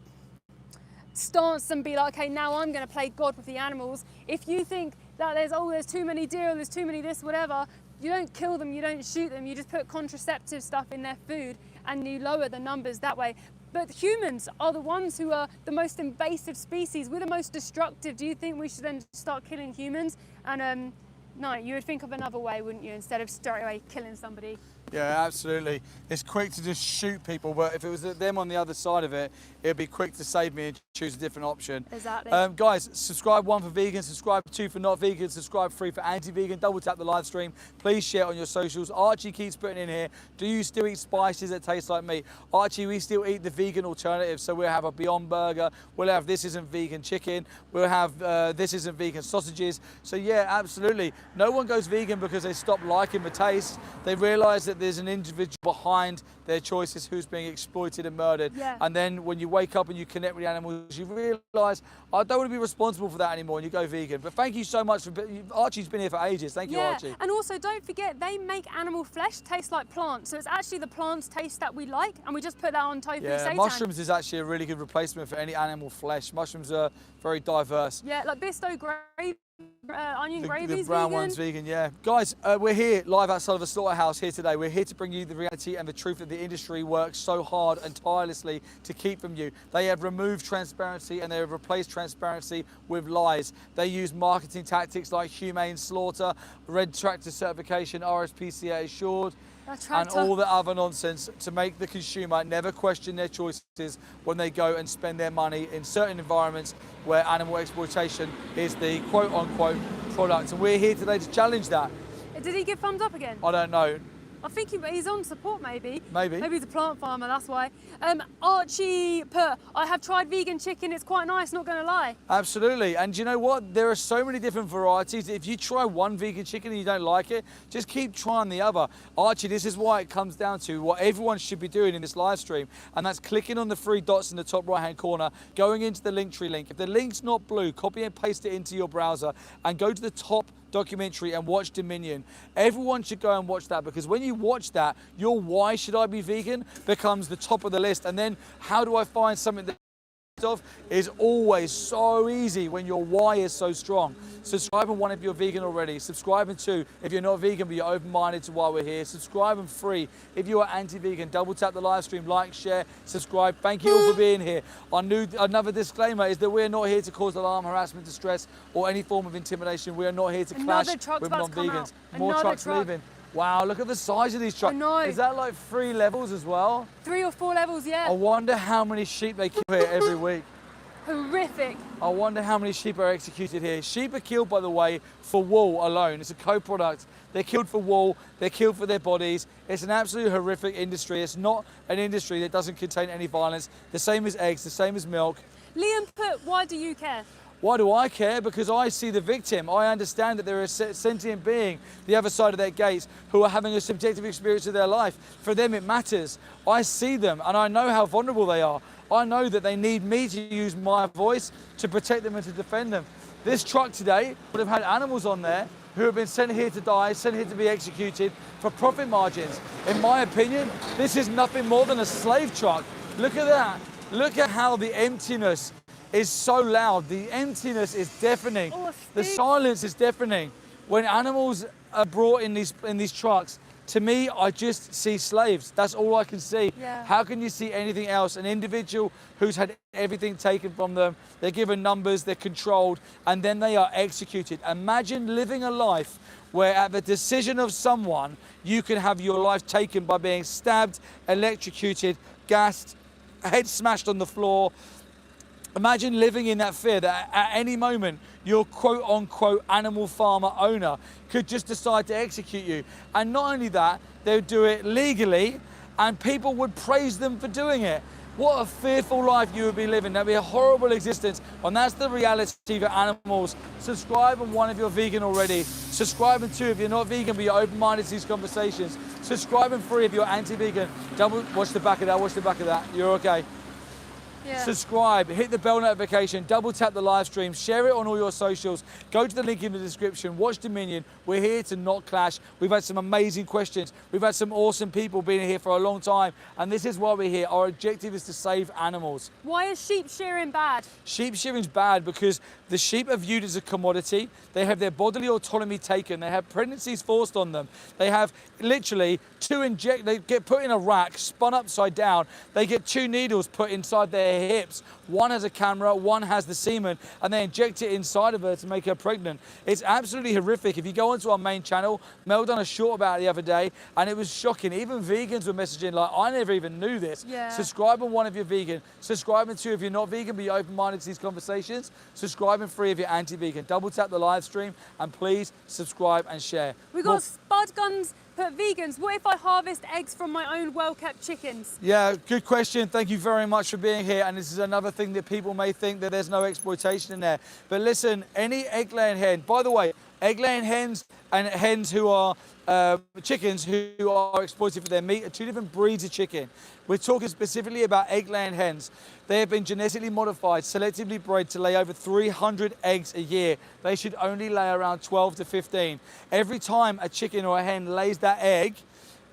stance and be like, okay, now I'm going to play God with the animals. If you think that there's too many deer, there's too many this, whatever, you don't kill them, you don't shoot them, you just put contraceptive stuff in their food and you lower the numbers that way. But humans are the ones who are the most invasive species. We're the most destructive. Do you think we should then start killing humans? And no, you would think of another way, wouldn't you, instead of straight away killing somebody? Yeah, absolutely. It's quick to just shoot people, but if it was them on the other side of it, it'd be quick to save me and choose a different option. Exactly. Guys, subscribe 1 for vegan, subscribe 2 for not vegan, subscribe 3 for anti-vegan, double tap the live stream. Please share it on your socials. Archie keeps putting in here, do you still eat spices that taste like meat? Archie, we still eat the vegan alternative, so we'll have a Beyond Burger, we'll have this isn't vegan chicken, we'll have this isn't vegan sausages. So yeah, absolutely. No one goes vegan because they stop liking the taste. They realise that there's an individual behind their choices who's being exploited and murdered. Yeah. And then when you wake up and you connect with the animals, you realise, I don't want to be responsible for that anymore, and you go vegan. But thank you so much for, Archie's been here for ages. Thank you, Archie. And also don't forget, they make animal flesh taste like plants. So it's actually the plant's taste that we like, and we just put that on tofu seitan. Mushrooms is actually a really good replacement for any animal flesh. Mushrooms are very diverse. Yeah, like bisto gravy. Onion gravy the is brown vegan. one's vegan, yeah. Guys, we're here live outside of a slaughterhouse here today. We're here to bring you the reality and the truth that the industry works so hard and tirelessly to keep from you. They have removed transparency and they have replaced transparency with lies. They use marketing tactics like humane slaughter, red tractor certification, RSPCA assured, and all the other nonsense to make the consumer never question their choices when they go and spend their money in certain environments where animal exploitation is the quote-unquote product. And we're here today to challenge that. Did he give thumbs up again? I don't know. I think he's on support, maybe. Maybe. Maybe he's a plant farmer, that's why. Archie put, I have tried vegan chicken, it's quite nice, not gonna lie. Absolutely, and you know what? There are so many different varieties. If you try one vegan chicken and you don't like it, just keep trying the other. Archie, this is why it comes down to what everyone should be doing in this live stream, and that's clicking on the 3 dots in the top right-hand corner, going into the Linktree link. If the link's not blue, copy and paste it into your browser, and go to the top documentary and watch Dominion. Everyone should go and watch that, because when you watch that, your why should I be vegan becomes the top of the list, and then how do I find something that of is always so easy when your why is so strong. Subscribe and 1 if you're vegan already. Subscribe and 2 if you're not vegan but you're open-minded to why we're here. Subscribe and 3 if you are anti-vegan. Double tap the live stream, like, share, subscribe. Thank you all for being here. Another disclaimer is that we're not here to cause alarm, harassment, distress, or any form of intimidation. We are not here to clash with non-vegans. More trucks leaving. Wow, look at the size of these trucks. I know. Is that like 3 levels as well? 3 or 4 levels, yeah. I wonder how many sheep they kill here every week. Horrific. I wonder how many sheep are executed here. Sheep are killed, by the way, for wool alone. It's a co-product. They're killed for wool, they're killed for their bodies. It's an absolutely horrific industry. It's not an industry that doesn't contain any violence. The same as eggs, the same as milk. Liam put, why do you care? Why do I care? Because I see the victim. I understand that there is a sentient being the other side of their gates who are having a subjective experience of their life. For them, it matters. I see them and I know how vulnerable they are. I know that they need me to use my voice to protect them and to defend them. This truck today would have had animals on there who have been sent here to die, sent here to be executed for profit margins. In my opinion, this is nothing more than a slave truck. Look at that. Look at how the emptiness is so loud. The emptiness is deafening. Oh, The Steve. silence is deafening. When animals are brought in these trucks, to me, I just see slaves. That's all I can see. Yeah. How can you see anything else? An individual who's had everything taken from them, they're given numbers, they're controlled, and then they are executed. Imagine living a life where at the decision of someone, you can have your life taken by being stabbed, electrocuted, gassed, head smashed on the floor. Imagine living in that fear that at any moment your quote unquote animal farmer owner could just decide to execute you. And not only that, they would do it legally and people would praise them for doing it. What a fearful life you would be living. That'd be a horrible existence. And that's the reality for animals. Subscribe, and one, if you're vegan already. Subscribe, and two, if you're not vegan but you're open-minded to these conversations. Subscribe, and three, if you're anti-vegan. Watch the back of that, watch the back of that. You're okay. Yeah. Subscribe, hit the bell notification, double tap the live stream, share it on all your socials, go to the link in the description, watch Dominion. We're here to not clash. We've had some amazing questions. We've had some awesome people being here for a long time, and this is why we're here. Our objective is to save animals. Why is sheep shearing bad? Sheep shearing's bad because the sheep are viewed as a commodity. They have their bodily autonomy taken. They have pregnancies forced on them. They have literally they get put in a rack, spun upside down. They get 2 needles put inside their hips. One has a camera, one has the semen, and they inject it inside of her to make her pregnant. It's absolutely horrific. If you go onto our main channel, Mel done a short about it the other day, and it was shocking. Even vegans were messaging like, I never even knew this. Yeah. Subscribe, and one, if you're vegan. Subscribe, and two, if you're not vegan but you're open-minded to these conversations. Subscribe, and three, if you're anti-vegan. Double tap the live stream, and please subscribe and share. We got spud guns put vegans. What if I harvest eggs from my own well-kept chickens? Yeah, good question. Thank you very much for being here. And this is another thing that people may think that there's no exploitation in there. But listen, any egg-laying hen, by the way, egg-laying hens and hens who are chickens who are exploited for their meat are 2 different breeds of chicken. We're talking specifically about egg-laying hens. They have been genetically modified, selectively bred to lay over 300 eggs a year. They should only lay around 12 to 15. Every time a chicken or a hen lays that egg,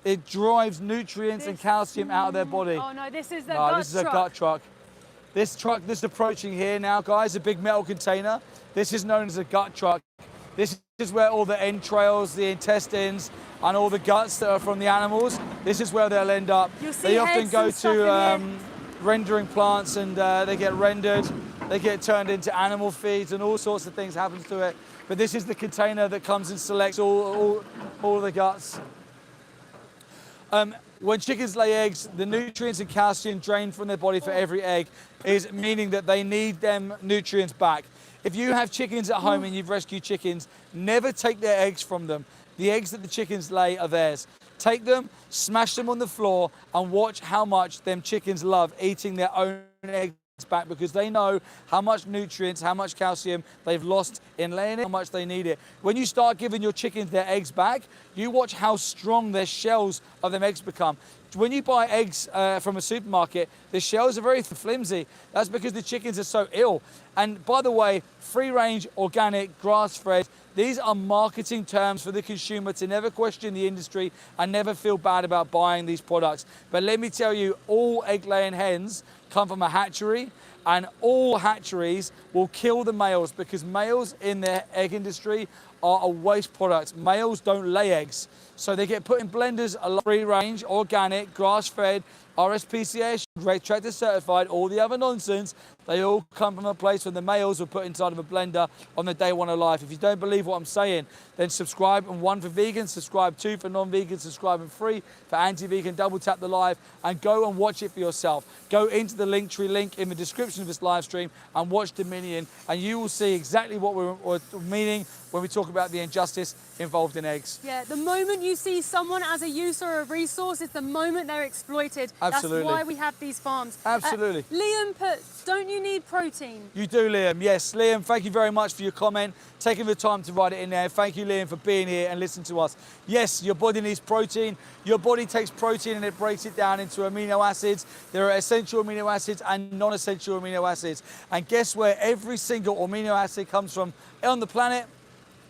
it drives nutrients and calcium out of their body. Oh no, this is the gut This is truck. a gut truck. This truck that's approaching here now, guys, a big metal container. This is known as a gut truck. This is where all the entrails, the intestines, and all the guts that are from the animals, this is where they'll end up. You'll see they often heads go and stuff to in here. rendering plants, and they get rendered. They get turned into animal feeds, and all sorts of things happen to it. But this is the container that comes and selects all the guts. When chickens lay eggs, the nutrients and calcium drained from their body for every egg is meaning that they need them nutrients back. If you have chickens at home and you've rescued chickens, never take their eggs from them. The eggs that the chickens lay are theirs. Take them, smash them on the floor, and watch how much them chickens love eating their own eggs back, because they know how much nutrients, how much calcium they've lost in laying it, how much they need it. When you start giving your chickens their eggs back, you watch how strong their shells of them eggs become. When you buy eggs from a supermarket, the shells are very flimsy. That's because the chickens are so ill. And by the way, free range, organic, grass-fed, these are marketing terms for the consumer to never question the industry and never feel bad about buying these products. But let me tell you, all egg-laying hens come from a hatchery, and all hatcheries will kill the males, because males in the egg industry are a waste product. Males don't lay eggs. So they get put in blenders, free range, organic, grass-fed, RSPCA, tractor certified, all the other nonsense. They all come from a place where the males were put inside of a blender on the day one of life. If you don't believe what I'm saying, then subscribe, and one for vegans, subscribe, two for non-vegans, subscribe, and three for anti-vegan. Double tap the live and go and watch it for yourself. Go into the Linktree link in the description of this live stream and watch Dominion, and you will see exactly what we're meaning when we talk about the injustice involved in eggs. Yeah, the moment you see someone as a use or a resource is the moment they're exploited. Absolutely. That's why we have these farms. Absolutely. Liam put, don't you need protein? You do, Liam. Yes, Liam, thank you very much for your comment, taking the time to write it in there. Thank you, Liam, for being here and listening to us. Yes, your body needs protein. Your body takes protein and it breaks it down into amino acids. There are essential amino acids and non-essential amino acids. And guess where every single amino acid comes from on the planet?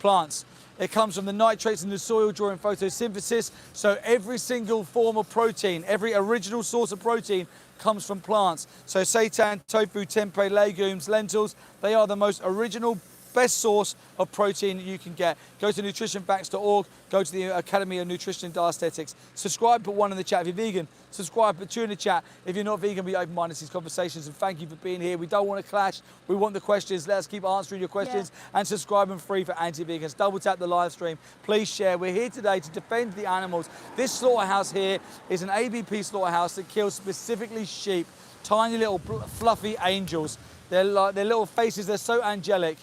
Plants. It comes from the nitrates in the soil during photosynthesis. So every single form of protein, every original source of protein comes from plants. So seitan, tofu, tempeh, legumes, lentils, they are the most original, best source of protein you can get. Go to nutritionfacts.org, go to the Academy of Nutrition and Dietetics. Subscribe, put 1 in the chat if you're vegan. Subscribe, put 2 in the chat if you're not vegan. Be open-minded to these conversations, and thank you for being here. We don't want to clash. We want the questions. Let us keep answering your questions, and subscribe and free for anti-vegans. Double tap the live stream. Please share. We're here today to defend the animals. This slaughterhouse here is an ABP slaughterhouse that kills specifically sheep, tiny little fluffy angels. They're like, their little faces, they're so angelic.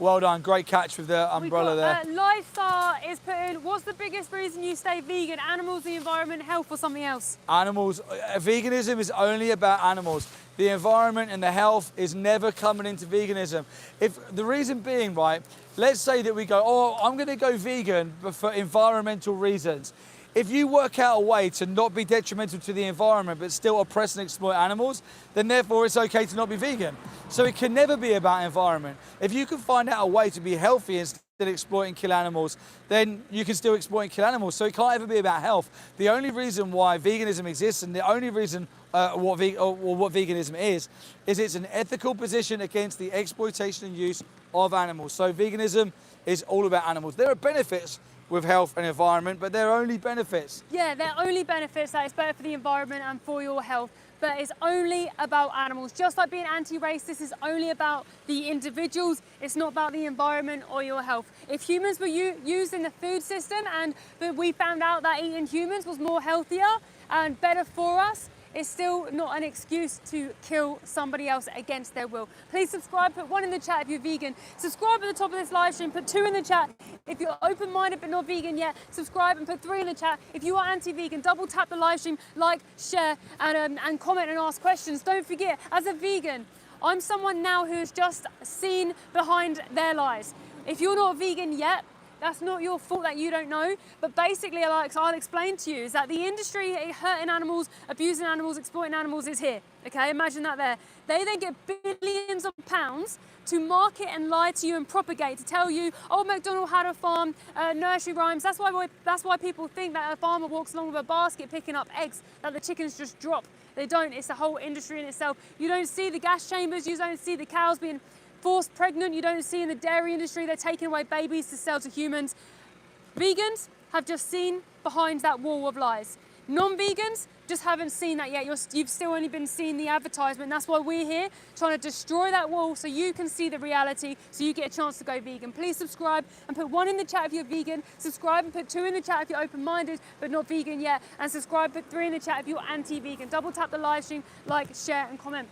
Well done, great catch with the umbrella there. Lifestyle is putting, what's the biggest reason you stay vegan? Animals, the environment, health, or something else? Animals, veganism is only about animals. The environment and the health is never coming into veganism. If the reason being, right, let's say that we go, oh, I'm gonna go vegan for environmental reasons. If you work out a way to not be detrimental to the environment but still oppress and exploit animals, then therefore it's okay to not be vegan. So it can never be about environment. If you can find out a way to be healthy instead of exploit and kill animals, then you can still exploit and kill animals. So it can't ever be about health. The only reason why veganism exists, and the only reason what veganism is it's an ethical position against the exploitation and use of animals. So veganism is all about animals. There are benefits with health and environment, but they're only benefits. Yeah, they're only benefits, that it's better for the environment and for your health, but it's only about animals. Just like being anti-race, this is only about the individuals. It's not about the environment or your health. If humans were used in the food system and we found out that eating humans was more healthier and better for us, it's still not an excuse to kill somebody else against their will. Please subscribe, put 1 in the chat if you're vegan. Subscribe at the top of this live stream, put 2 in the chat if you're open-minded but not vegan yet. Subscribe and put 3 in the chat if you are anti-vegan. Double tap the live stream, like, share, and comment and ask questions. Don't forget, as a vegan, I'm someone now who's just seen behind their lies. If you're not vegan yet, that's not your fault that you don't know, but basically, like I'll explain to you, is that the industry hurting animals, abusing animals, exploiting animals is here, okay? Imagine that there. They then get billions of pounds to market and lie to you and propagate, to tell you, oh, McDonald had a farm, nursery rhymes. That's why people think that a farmer walks along with a basket picking up eggs that the chickens just drop. They don't, it's a whole industry in itself. You don't see the gas chambers, you don't see the cows being forced pregnant, you don't see in the dairy industry, they're taking away babies to sell to humans. Vegans have just seen behind that wall of lies. Non-vegans just haven't seen that yet. You've still only been seeing the advertisement. That's why we're here, trying to destroy that wall so you can see the reality, so you get a chance to go vegan. Please subscribe and put 1 in the chat if you're vegan. Subscribe and put 2 in the chat if you're open-minded but not vegan yet. And subscribe, put 3 in the chat if you're anti-vegan. Double tap the live stream, like, share and comment.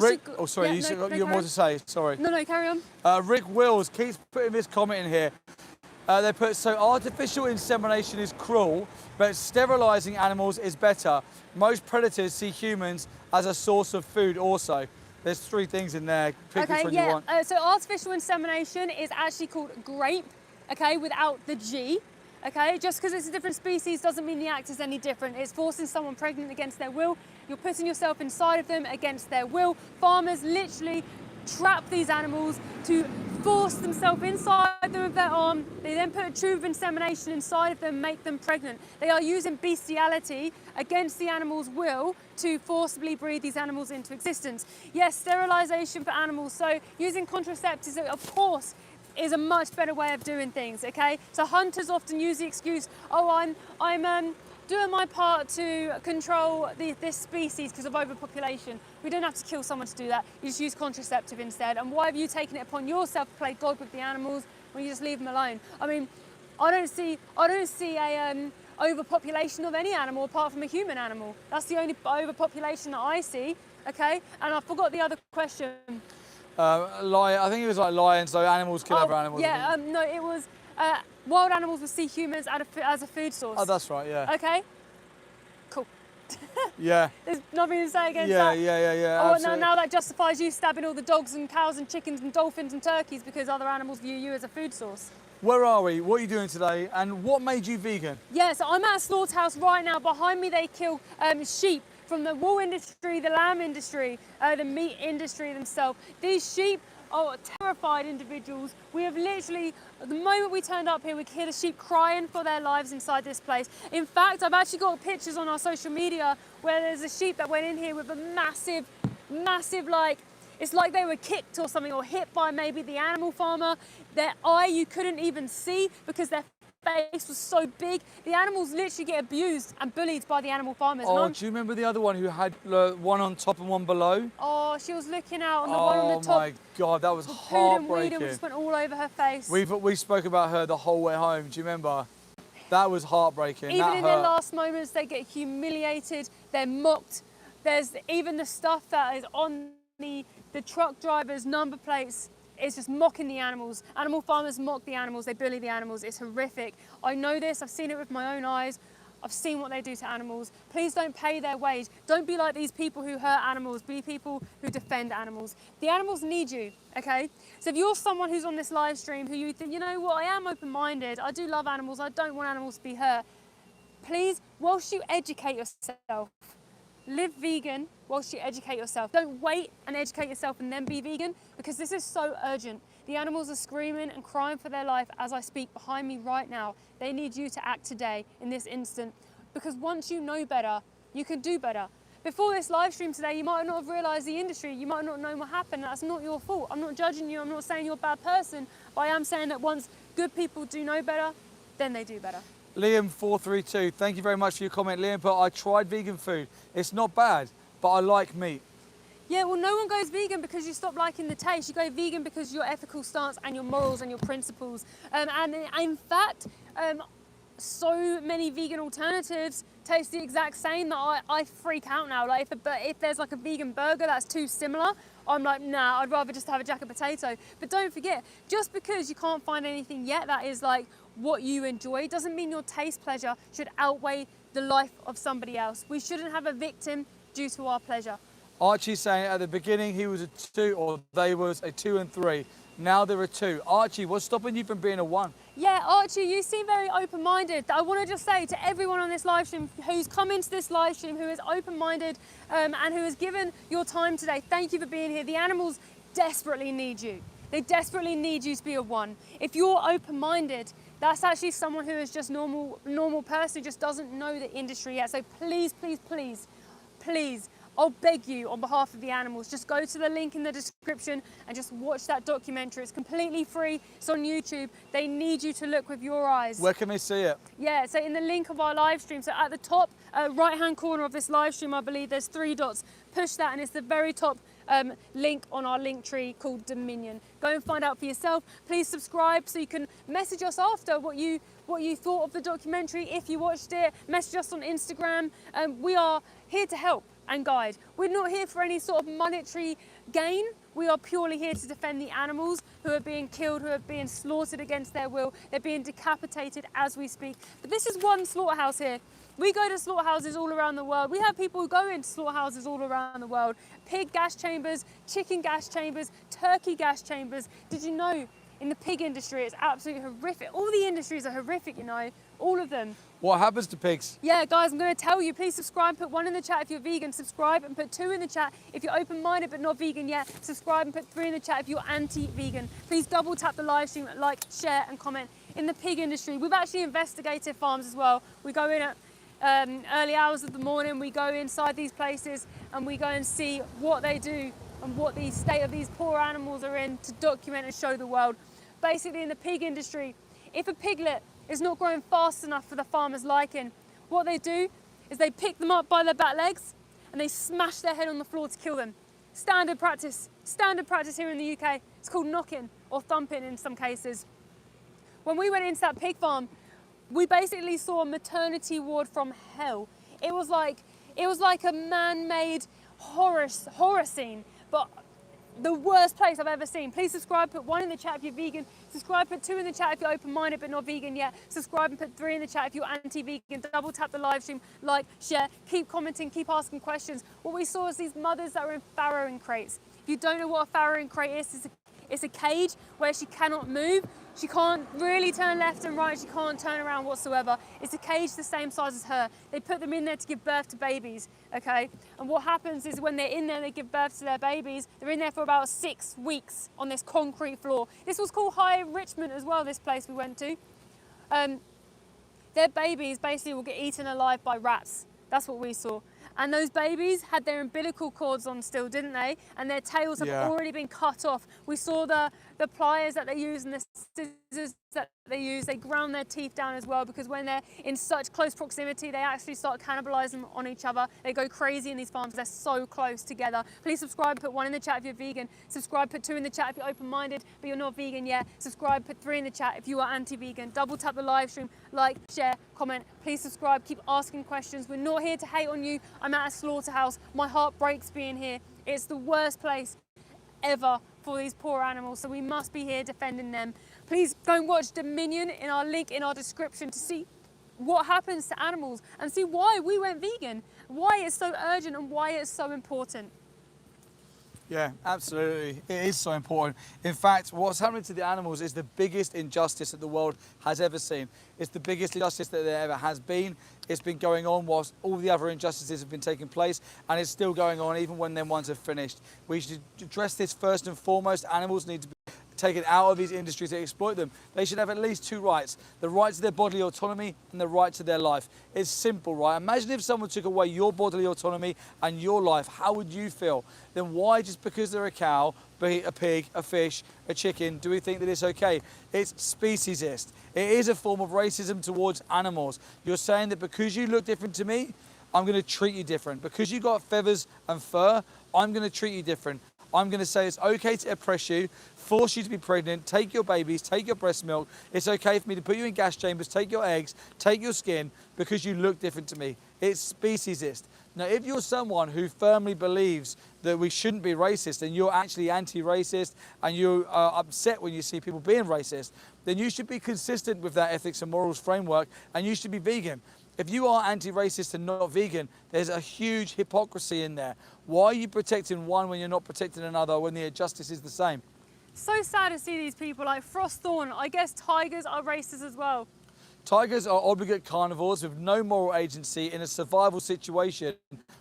Rick, oh sorry, yeah, you have more to say, sorry. No, carry on. Rick Wills keeps putting this comment in here. They put, so artificial insemination is cruel, but sterilising animals is better. Most predators see humans as a source of food also. There's 3 things in there, pick which one you want. So artificial insemination is actually called grape, okay, without the G. Okay, just because it's a different species doesn't mean the act is any different. It's forcing someone pregnant against their will. You're putting yourself inside of them against their will. Farmers literally trap these animals to force themselves inside them with their arm. They then put a tube of insemination inside of them, make them pregnant. They are using bestiality against the animal's will to forcibly breed these animals into existence. Yes, sterilisation for animals. So using contraceptives, of course, is a much better way of doing things, okay? So hunters often use the excuse, oh, I'm doing my part to control this species because of overpopulation. We don't have to kill someone to do that. You just use contraceptive instead. And why have you taken it upon yourself to play God with the animals when you just leave them alone? I mean, I don't see a overpopulation of any animal apart from a human animal. That's the only overpopulation that I see, okay? And I forgot the other question. I think it was like lions, so animals kill other animals. Yeah, no, it was wild animals will see humans as a food source. Oh, that's right, yeah. Okay, cool. Yeah. There's nothing to say against that. Yeah. Oh, now that justifies you stabbing all the dogs and cows and chickens and dolphins and turkeys because other animals view you as a food source. Where are we? What are you doing today? And what made you vegan? Yeah, so I'm at a slaughterhouse right now. Behind me, they kill sheep from the wool industry, the lamb industry, the meat industry themselves. These sheep are terrified individuals. We have literally, the moment we turned up here, we could hear the sheep crying for their lives inside this place. In fact, I've actually got pictures on our social media where there's a sheep that went in here with a massive, like, it's like they were kicked or something, or hit by maybe the animal farmer. Their eye you couldn't even see because their face was so big. The animals literally get abused and bullied by the animal farmers. Oh, do you remember the other one who had one on top and one below? Oh, she was looking out on the one on the top. Oh my God, that was heartbreaking. Just went all over her face. We spoke about her the whole way home. Do you remember? That was heartbreaking. Even in their last moments, they get humiliated. They're mocked. There's even the stuff that is on the truck drivers' number plates. It's just mocking the animals. Animal farmers mock the animals, they bully the animals. It's horrific. I know this, I've seen it with my own eyes. I've seen what they do to animals. Please don't pay their wage. Don't be like these people who hurt animals. Be people who defend animals. The animals need you, okay? So if you're someone who's on this live stream who you think, you know what, I am open-minded, I do love animals, I don't want animals to be hurt, please, whilst you educate yourself, live vegan whilst you educate yourself. Don't wait and educate yourself and then be vegan, because this is so urgent. The animals are screaming and crying for their life as I speak behind me right now. They need you to act today, in this instant, because once you know better, you can do better. Before this live stream today, you might not have realised the industry, you might not know what happened. That's not your fault. I'm not judging you, I'm not saying you're a bad person, but I am saying that once good people do know better, then they do better. Liam432, thank you very much for your comment. Liam put, I tried vegan food. It's not bad, but I like meat. Yeah, well, no one goes vegan because you stop liking the taste. You go vegan because your ethical stance and your morals and your principles. And in fact, so many vegan alternatives taste the exact same that I freak out now. Like if there's like a vegan burger that's too similar, I'm like, nah, I'd rather just have a jacket potato. But don't forget, just because you can't find anything yet that is like what you enjoy doesn't mean your taste pleasure should outweigh the life of somebody else. We shouldn't have a victim due to our pleasure. Archie's saying at the beginning he was a 2, or they was a 2 and 3. Now they're a 2. Archie, what's stopping you from being a 1? Yeah, Archie, you seem very open-minded. I want to just say to everyone on this live stream who's come into this live stream, who is open-minded and who has given your time today, thank you for being here. The animals desperately need you. They desperately need you to be a 1. If you're open-minded, that's actually someone who is just normal person who just doesn't know the industry yet. So please, please, please, please, I'll beg you on behalf of the animals, just go to the link in the description and just watch that documentary. It's completely free, it's on YouTube. They need you to look with your eyes. Where can they see it? Yeah, so in the link of our live stream, so at the top right-hand corner of this live stream, I believe there's 3 dots. Push that and it's the very top link on our link tree called Dominion. Go and find out for yourself. Please subscribe so you can message us after what you thought of the documentary. If you watched it, message us on Instagram. We are here to help and guide. We're not here for any sort of monetary gain. We are purely here to defend the animals who are being killed, who are being slaughtered against their will. They're being decapitated as we speak. But this is one slaughterhouse here. We go to slaughterhouses all around the world. We have people who go into slaughterhouses all around the world. Pig gas chambers, chicken gas chambers, turkey gas chambers. Did you know in the pig industry it's absolutely horrific? All the industries are horrific, you know, all of them. What happens to pigs? Yeah, guys, I'm going to tell you. Please subscribe, put 1 in the chat if you're vegan, subscribe, and put 2 in the chat if you're open-minded but not vegan yet. Subscribe and put 3 in the chat if you're anti-vegan. Please double tap the live stream, like, share, and comment. In the pig industry, we've actually investigated farms as well. We go in at early hours of the morning, we go inside these places and we go and see what they do and what the state of these poor animals are in to document and show the world. Basically, in the pig industry, if a piglet is not growing fast enough for the farmer's liking, what they do is they pick them up by their back legs and they smash their head on the floor to kill them. Standard practice here in the UK. It's called knocking or thumping in some cases. When we went into that pig farm, we basically saw a maternity ward from hell. It was like a man-made horror scene, but the worst place I've ever seen. Please subscribe, put 1 in the chat if you're vegan. Subscribe, put 2 in the chat if you're open-minded but not vegan yet. Subscribe and put 3 in the chat if you're anti-vegan. Double tap the live stream, like, share, keep commenting, keep asking questions. What we saw is these mothers that were in farrowing crates. If you don't know what a farrowing crate is, It's a cage where she cannot move. She can't really turn left and right. She can't turn around whatsoever. It's a cage the same size as her. They put them in there to give birth to babies, okay? And what happens is when they're in there, they give birth to their babies. They're in there for about 6 weeks on this concrete floor. This was called High Richmond as well, this place we went to. Their babies basically will get eaten alive by rats. That's what we saw. And those babies had their umbilical cords on still, didn't they? And their tails have already been cut off. We saw the pliers that they use and the scissors that they use. They ground their teeth down as well, because when they're in such close proximity, they actually start cannibalizing on each other. They go crazy in these farms. They're so close together. Please subscribe, put 1 in the chat if you're vegan. Subscribe, put 2 in the chat if you're open-minded, but you're not vegan yet. Subscribe, put 3 in the chat if you are anti-vegan. Double tap the live stream, like, share, comment. Please subscribe, keep asking questions. We're not here to hate on you. I'm at a slaughterhouse. My heart breaks being here. It's the worst place ever for these poor animals, so we must be here defending them. Please go and watch Dominion in our link in our description to see what happens to animals and see why we went vegan, why it's so urgent and why it's so important. Yeah, absolutely. It is so important. In fact, what's happening to the animals is the biggest injustice that the world has ever seen. It's the biggest injustice that there ever has been. It's been going on whilst all the other injustices have been taking place, and it's still going on even when them ones have finished. We should address this first and foremost. Animals need to be taken out of these industries that exploit them. They should have at least 2 rights: the right to their bodily autonomy and the right to their life. It's simple, right? Imagine if someone took away your bodily autonomy and your life. How would you feel? Then why, just because they're a cow, be a pig, a fish, a chicken, do we think that it's okay? It's speciesist. It is a form of racism towards animals. You're saying that because you look different to me, I'm going to treat you different. Because you got feathers and fur, I'm going to treat you different. I'm going to say it's okay to oppress you, force you to be pregnant, take your babies, take your breast milk. It's okay for me to put you in gas chambers, take your eggs, take your skin, because you look different to me. It's speciesist. Now, if you're someone who firmly believes that we shouldn't be racist and you're actually anti-racist and you are upset when you see people being racist, then you should be consistent with that ethics and morals framework, and you should be vegan. If you are anti-racist and not vegan, there's a huge hypocrisy in there. Why are you protecting one when you're not protecting another, when the justice is the same? So sad to see these people like Frosthorn. I guess tigers are racist as well. Tigers are obligate carnivores with no moral agency in a survival situation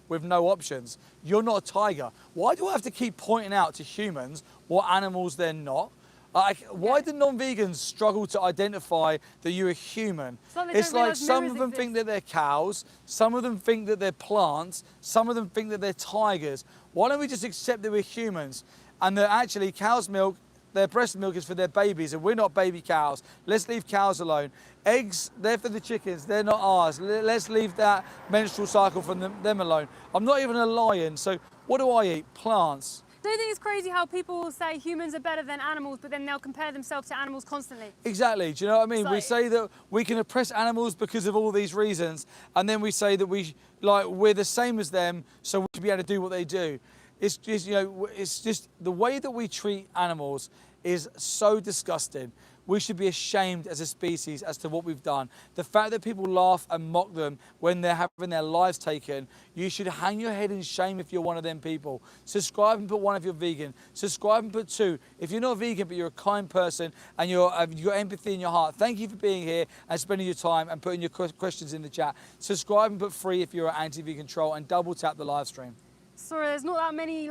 with no options. You're not a tiger. Why do I have to keep pointing out to humans what animals they're not? Why do non-vegans struggle to identify that you're a human? It's like some of them think that they're cows, some of them think that they're plants, some of them think that they're tigers. Why don't we just accept that we're humans and that actually cow's milk, their breast milk is for their babies and we're not baby cows. Let's leave cows alone. Eggs, they're for the chickens, they're not ours. Let's leave that menstrual cycle from them alone. I'm not even a lion, so what do I eat? Plants. Do you think it's crazy how people will say humans are better than animals, but then they'll compare themselves to animals constantly? Exactly. Do you know what I mean? We say that we can oppress animals because of all these reasons, and then we say that we're the same as them, so we should be able to do what they do. It's just, it's just the way that we treat animals is so disgusting. We should be ashamed as a species as to what we've done. The fact that people laugh and mock them when they're having their lives taken, you should hang your head in shame if you're one of them people. Subscribe and put 1 if you're vegan. Subscribe and put 2 if you're not vegan but you're a kind person and you've got empathy in your heart. Thank you for being here and spending your time and putting your questions in the chat. Subscribe and put 3 if you're an anti-vegan troll, and double tap the live stream. Sorry, there's not that many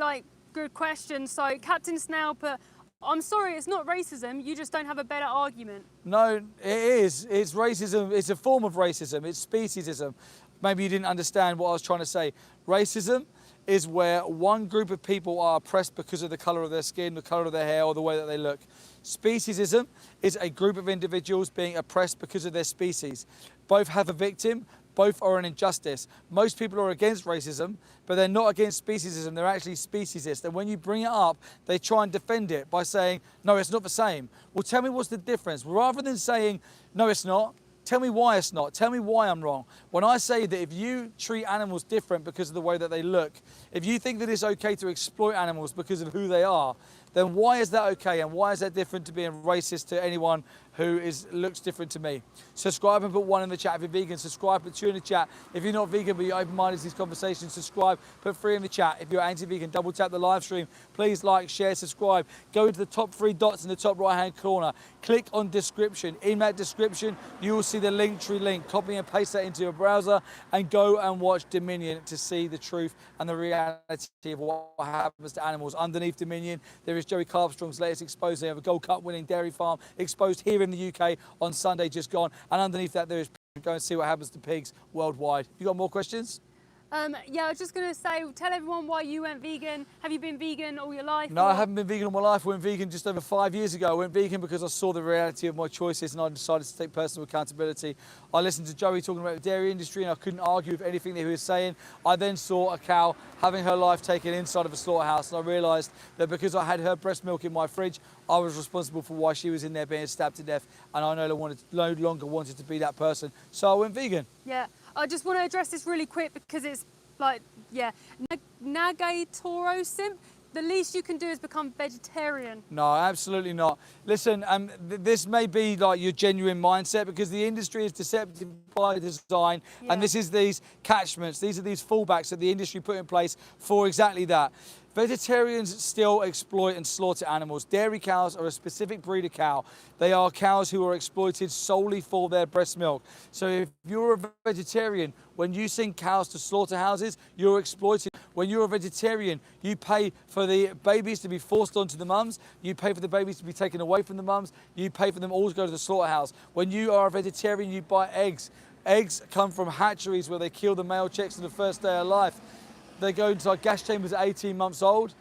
good questions. So Captain Snail put, I'm sorry, it's not racism, you just don't have a better argument. No, it is. It's racism. It's a form of racism. It's speciesism. Maybe you didn't understand what I was trying to say. Racism is where one group of people are oppressed because of the colour of their skin, the colour of their hair, or the way that they look. Speciesism is a group of individuals being oppressed because of their species. Both have a victim, both are an injustice. Most people are against racism, but they're not against speciesism, they're actually speciesist. And when you bring it up, they try and defend it by saying, no, it's not the same. Well, tell me what's the difference. Rather than saying, no, it's not, tell me why it's not. Tell me why I'm wrong. When I say that if you treat animals different because of the way that they look, if you think that it's okay to exploit animals because of who they are, then why is that okay? And why is that different to being racist to anyone looks different to me. Subscribe and put 1 in the chat if you're vegan. Subscribe, put 2 in the chat. If you're not vegan but you're open-minded to these conversations, subscribe, put 3 in the chat. If you're anti-vegan, double tap the live stream. Please like, share, subscribe. Go into the top 3 dots in the top right-hand corner. Click on description. In that description, you will see the Linktree link. Copy and paste that into your browser and go and watch Dominion to see the truth and the reality of what happens to animals. Underneath Dominion, there is Joey Carbstrong's latest expose of a Gold Cup winning dairy farm exposed here in the UK on Sunday just gone, and underneath that there is go and see what happens to pigs worldwide. You got more questions? Yeah, I was just going to say, tell everyone why you went vegan. Have you been vegan all your life? No, I haven't been vegan all my life. I went vegan just over 5 years ago. I went vegan because I saw the reality of my choices and I decided to take personal accountability. I listened to Joey talking about the dairy industry and I couldn't argue with anything that he was saying. I then saw a cow having her life taken inside of a slaughterhouse, and I realised that because I had her breast milk in my fridge, I was responsible for why she was in there being stabbed to death, and I no longer wanted to be that person. So I went vegan. Yeah, I just want to address this really quick because it's like, yeah, Nagatoro-simp. The least you can do is become vegetarian. No, absolutely not. Listen, this may be like your genuine mindset because the industry is deceptive by design, and this is these catchments, these are these fallbacks that the industry put in place for exactly that. Vegetarians still exploit and slaughter animals. Dairy cows are a specific breed of cow. They are cows who are exploited solely for their breast milk. So if you're a vegetarian, when you send cows to slaughterhouses, you're exploited. When you're a vegetarian, you pay for the babies to be forced onto the mums. You pay for the babies to be taken away from the mums. You pay for them all to go to the slaughterhouse. When you are a vegetarian, you buy eggs. Eggs come from hatcheries where they kill the male chicks on the first day of life. They go into like gas chambers at 18 months old,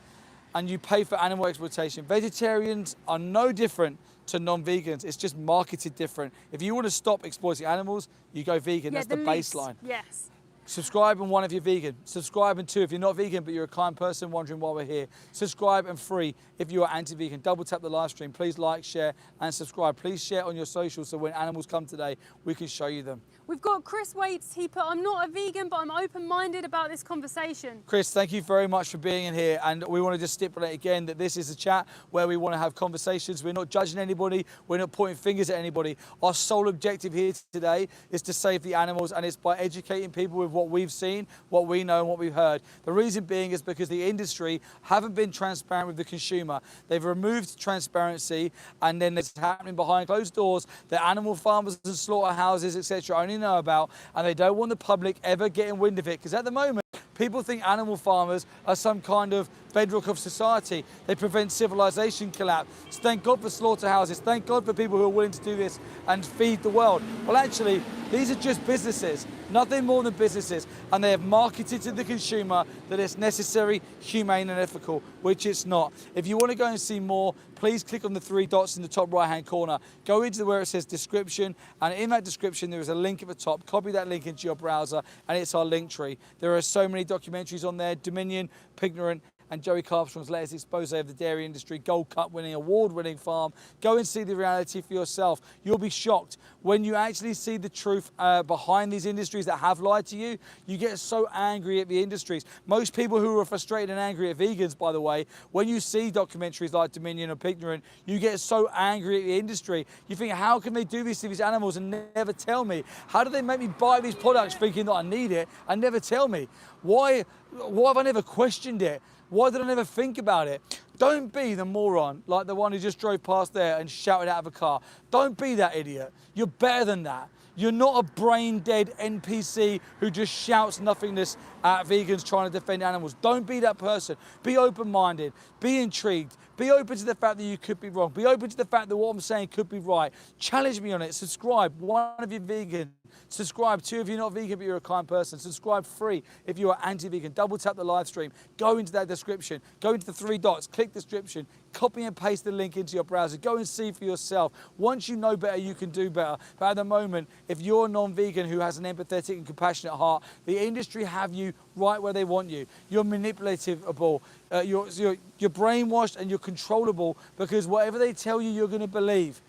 and you pay for animal exploitation. Vegetarians are no different to non-vegans. It's just marketed different. If you want to stop exploiting animals, you go vegan. Yeah, that's the baseline. Yes. Subscribe and 1 if you're vegan. Subscribe and 2 if you're not vegan but you're a kind person wondering why we're here. Subscribe and 3 if you are anti-vegan. Double tap the live stream. Please like, share and subscribe. Please share on your socials so when animals come today, we can show you them. We've got Chris Waits. He put, I'm not a vegan, but I'm open-minded about this conversation. Chris, thank you very much for being in here. And we want to just stipulate again that this is a chat where we want to have conversations. We're not judging anybody. We're not pointing fingers at anybody. Our sole objective here today is to save the animals, and it's by educating people with what we've seen, what we know and what we've heard. The reason being is because the industry haven't been transparent with the consumer. They've removed transparency, and then it's happening behind closed doors that animal farmers and slaughterhouses, etc., only know about, and they don't want the public ever getting wind of it, because at the moment people think animal farmers are some kind of bedrock of society. They prevent civilization collapse. So thank God for slaughterhouses. Thank God for people who are willing to do this and feed the world. Well, actually, these are just businesses, nothing more than businesses, and they have marketed to the consumer that it's necessary, humane and ethical, which it's not. If you want to go and see more, please click on the 3 dots in the top right-hand corner. Go into where it says description, and in that description there is a link at the top. Copy that link into your browser, and it's our link tree. There are so many documentaries on there: Dominion, Pignorant, and Joey Carbstrong's latest expose of the dairy industry, Gold Cup winning, award-winning farm. Go and see the reality for yourself. You'll be shocked when you actually see the truth behind these industries that have lied to you. You get so angry at the industries. Most people who are frustrated and angry at vegans, by the way, when you see documentaries like Dominion or Pignorant, you get so angry at the industry. You think, how can they do this to these animals and never tell me? How do they make me buy these products thinking that I need it and never tell me? Why have I never questioned it? Why did I never think about it? Don't be the moron like the one who just drove past there and shouted out of a car. Don't be that idiot. You're better than that. You're not a brain-dead NPC who just shouts nothingness at vegans trying to defend animals. Don't be that person. Be open-minded. Be intrigued. Be open to the fact that you could be wrong. Be open to the fact that what I'm saying could be right. Challenge me on it. Subscribe. 1 if you're vegan. Subscribe. 2 if you're not vegan but you're a kind person. Subscribe. 3 if you are anti-vegan. Double tap the live stream. Go into that description. Go into the 3 dots. Click description. Copy and paste the link into your browser. Go and see for yourself. Once you know better, you can do better. But at the moment, if you're a non-vegan who has an empathetic and compassionate heart, the industry have you right where they want you. You're manipulatable. You're brainwashed and you're controllable because whatever they tell you, you're going to believe.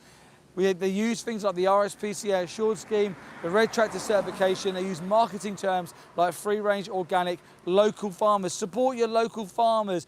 They use things like the RSPCA Assured Scheme, the Red Tractor certification. They use marketing terms like free-range, organic, local farmers. Support your local farmers.